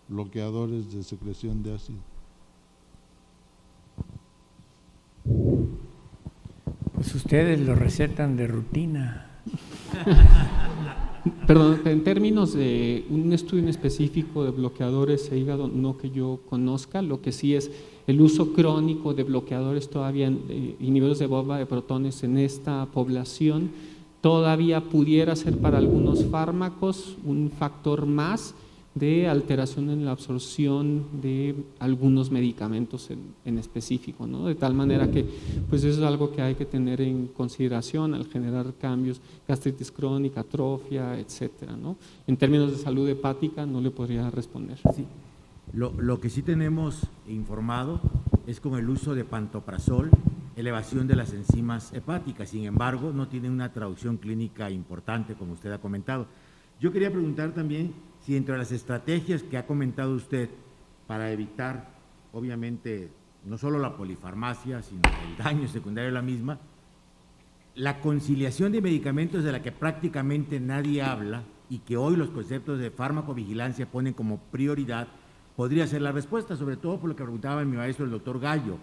bloqueadores de secreción de ácido. Pues ustedes lo recetan de rutina. Perdón, en términos de un estudio en específico de bloqueadores de hígado, no que yo conozca, lo que sí es el uso crónico de bloqueadores todavía inhibidores de bomba de protones en esta población, todavía pudiera ser para algunos fármacos un factor más de alteración en la absorción de algunos medicamentos en específico, ¿no? De tal manera que pues eso es algo que hay que tener en consideración al generar cambios, gastritis crónica, atrofia, etcétera, ¿no? En términos de salud hepática no le podría responder. Sí. Lo que sí tenemos informado es con el uso de pantoprazol, elevación de las enzimas hepáticas, sin embargo no tiene una traducción clínica importante como usted ha comentado. Yo quería preguntar también si dentro de las estrategias que ha comentado usted para evitar, obviamente, no solo la polifarmacia, sino el daño secundario de la misma, la conciliación de medicamentos de la que prácticamente nadie habla y que hoy los conceptos de farmacovigilancia ponen como prioridad, podría ser la respuesta, sobre todo por lo que preguntaba mi maestro, el doctor Gallo.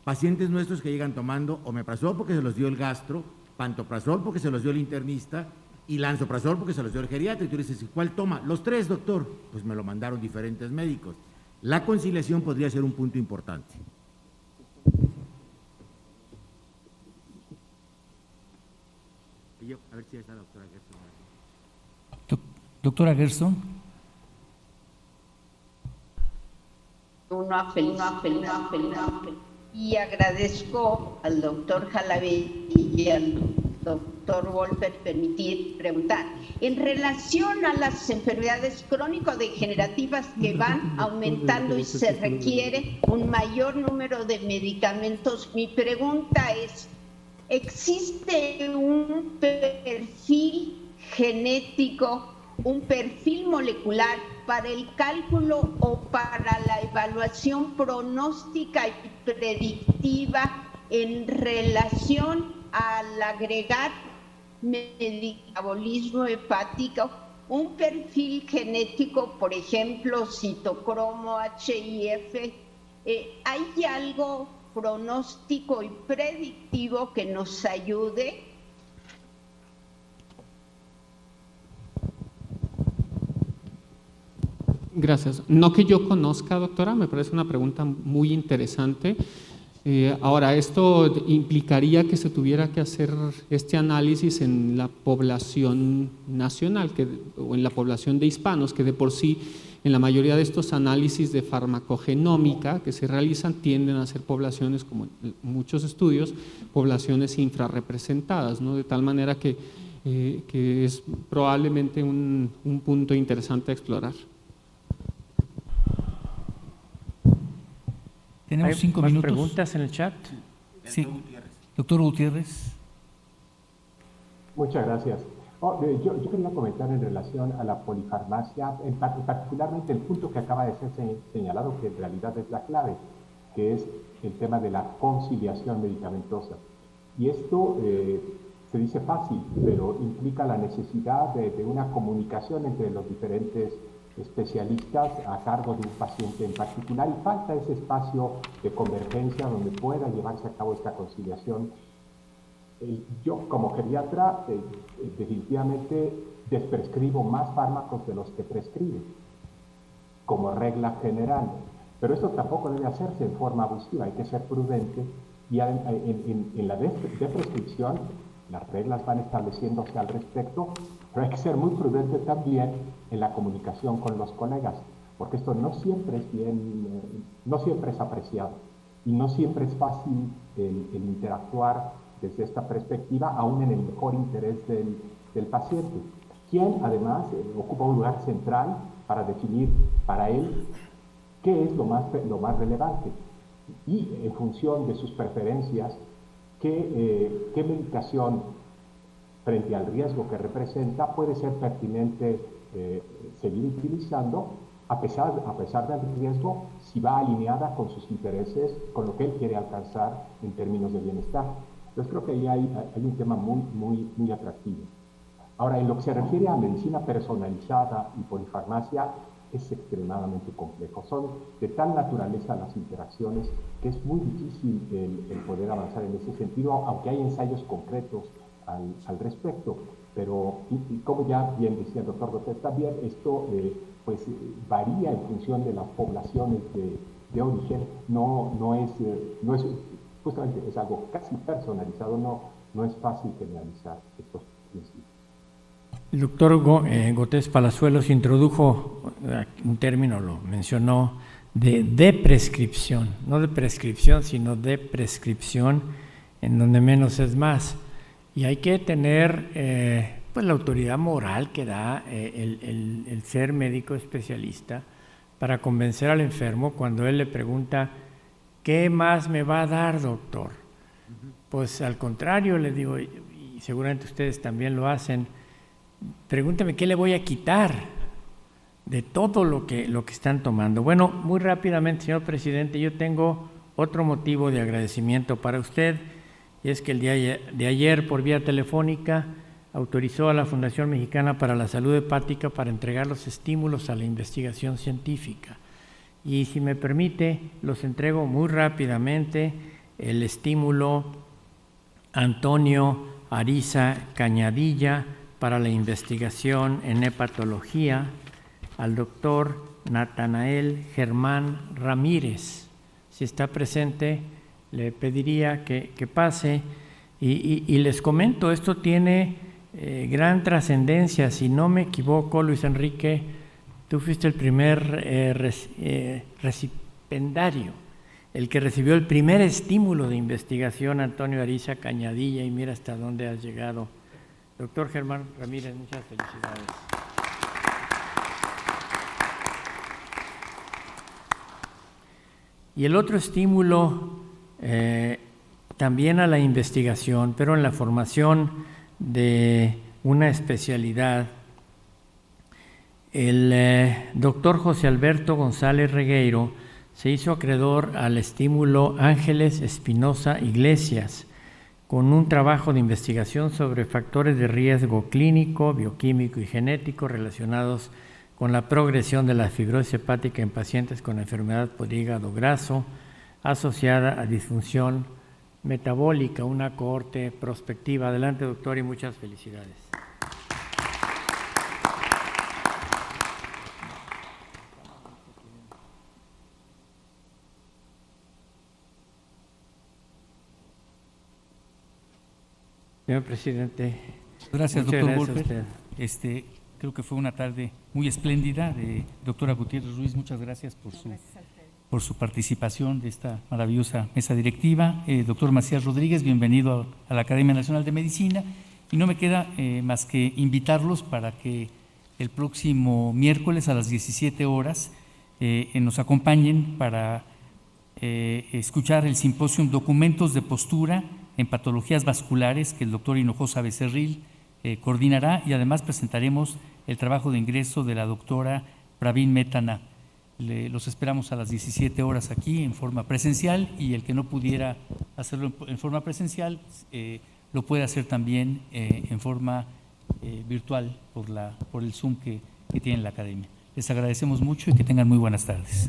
Pacientes nuestros que llegan tomando omeprazol porque se los dio el gastro, pantoprazol porque se los dio el internista, y lansoprazol porque se los dio el geriatra, y tú dices, ¿cuál toma? Los tres, doctor. Pues me lo mandaron diferentes médicos. La conciliación podría ser un punto importante. A ver si está la doctora Gerson. Doctora Gerson. Y agradezco al doctor Jalavé y al doctor Wolfer permitir preguntar. En relación a las enfermedades crónico-degenerativas que van aumentando y se requiere un mayor número de medicamentos, mi pregunta es, ¿existe un perfil genético, un perfil molecular para el cálculo o para la evaluación pronóstica y predictiva en relación al agregar metabolismo hepático, un perfil genético, por ejemplo, citocromo HIF, ¿Hay algo pronóstico y predictivo que nos ayude? Gracias. No que yo conozca, doctora, me parece una pregunta muy interesante. Ahora, esto implicaría que se tuviera que hacer este análisis en la población nacional o en la población de hispanos, que de por sí en la mayoría de estos análisis de farmacogenómica que se realizan tienden a ser poblaciones, como en muchos estudios, poblaciones infrarrepresentadas, ¿no? De tal manera que es probablemente un punto interesante a explorar. Tenemos 5 más minutos. ¿Preguntas en el chat? Sí. Doctor Gutiérrez. Muchas gracias. Yo quería comentar en relación a la polifarmacia, particularmente el punto que acaba de ser señalado, que en realidad es la clave, que es el tema de la conciliación medicamentosa. Y esto se dice fácil, pero implica la necesidad de una comunicación entre los diferentes especialistas a cargo de un paciente en particular, y falta ese espacio de convergencia donde pueda llevarse a cabo esta conciliación. Yo como geriatra definitivamente desprescribo más fármacos de los que prescribo, como regla general, pero esto tampoco debe hacerse en forma abusiva, hay que ser prudente, y en la prescripción las reglas van estableciéndose al respecto, pero hay que ser muy prudente también en la comunicación con los colegas, porque esto no siempre es apreciado y no siempre es fácil el interactuar desde esta perspectiva, aún en el mejor interés del paciente, quien además ocupa un lugar central para definir para él qué es lo más relevante y en función de sus preferencias, qué medicación frente al riesgo que representa puede ser pertinente seguir utilizando a pesar del riesgo, si va alineada con sus intereses, con lo que él quiere alcanzar en términos de bienestar. Entonces creo que ahí hay un tema muy atractivo. Ahora, en lo que se refiere a medicina personalizada y polifarmacia, es extremadamente complejo. Son de tal naturaleza las interacciones que es muy difícil el poder avanzar en ese sentido, aunque hay ensayos concretos al respecto. Pero, y como ya bien decía el doctor Gómez también, esto pues varía en función de las poblaciones de origen, no es justamente es algo casi personalizado, no es fácil generalizar estos principios. El doctor Gómez Palazuelos introdujo un término, lo mencionó, de prescripción, no de prescripción, sino de prescripción, en donde menos es más. Y hay que tener pues la autoridad moral que da el ser médico especialista para convencer al enfermo cuando él le pregunta, ¿qué más me va a dar, doctor? Pues al contrario, le digo, y seguramente ustedes también lo hacen, pregúntame qué le voy a quitar de todo lo que están tomando. Bueno, muy rápidamente, señor presidente, yo tengo otro motivo de agradecimiento para usted, y es que el día de ayer, por vía telefónica, autorizó a la Fundación Mexicana para la Salud Hepática para entregar los estímulos a la investigación científica. Y si me permite, los entrego muy rápidamente. El estímulo Antonio Ariza Cañadilla para la investigación en hepatología al doctor Natanael Germán Ramírez. Si está presente, le pediría que pase. Y les comento, esto tiene gran trascendencia. Si no me equivoco, Luis Enrique, tú fuiste el primer recipendario, el que recibió el primer estímulo de investigación, Antonio Ariza Cañadilla, y mira hasta dónde has llegado. Doctor Germán Ramírez, muchas felicidades. Y el otro estímulo también a la investigación, pero en la formación de una especialidad. El doctor José Alberto González Regueiro se hizo acreedor al estímulo Ángeles Espinosa Iglesias, con un trabajo de investigación sobre factores de riesgo clínico, bioquímico y genético relacionados con la progresión de la fibrosis hepática en pacientes con enfermedad por hígado graso asociada a disfunción metabólica, una cohorte prospectiva. Adelante, doctor, y muchas felicidades. Señor presidente. Gracias, Muchas doctor gracias Wolper. a usted. Creo que fue una tarde muy espléndida. Doctora Gutiérrez Ruiz, muchas gracias por su participación de esta maravillosa mesa directiva. Doctor Macías Rodríguez, bienvenido a la Academia Nacional de Medicina. Y no me queda más que invitarlos para que el próximo miércoles a las 17 horas nos acompañen para escuchar el simposio Documentos de Postura en Patologías Vasculares, que el doctor Hinojosa Becerril coordinará, y además presentaremos el trabajo de ingreso de la doctora Pravin Metana. Los esperamos a las 17 horas aquí en forma presencial, y el que no pudiera hacerlo en forma presencial lo puede hacer también en forma virtual por el Zoom que tiene la Academia. Les agradecemos mucho y que tengan muy buenas tardes.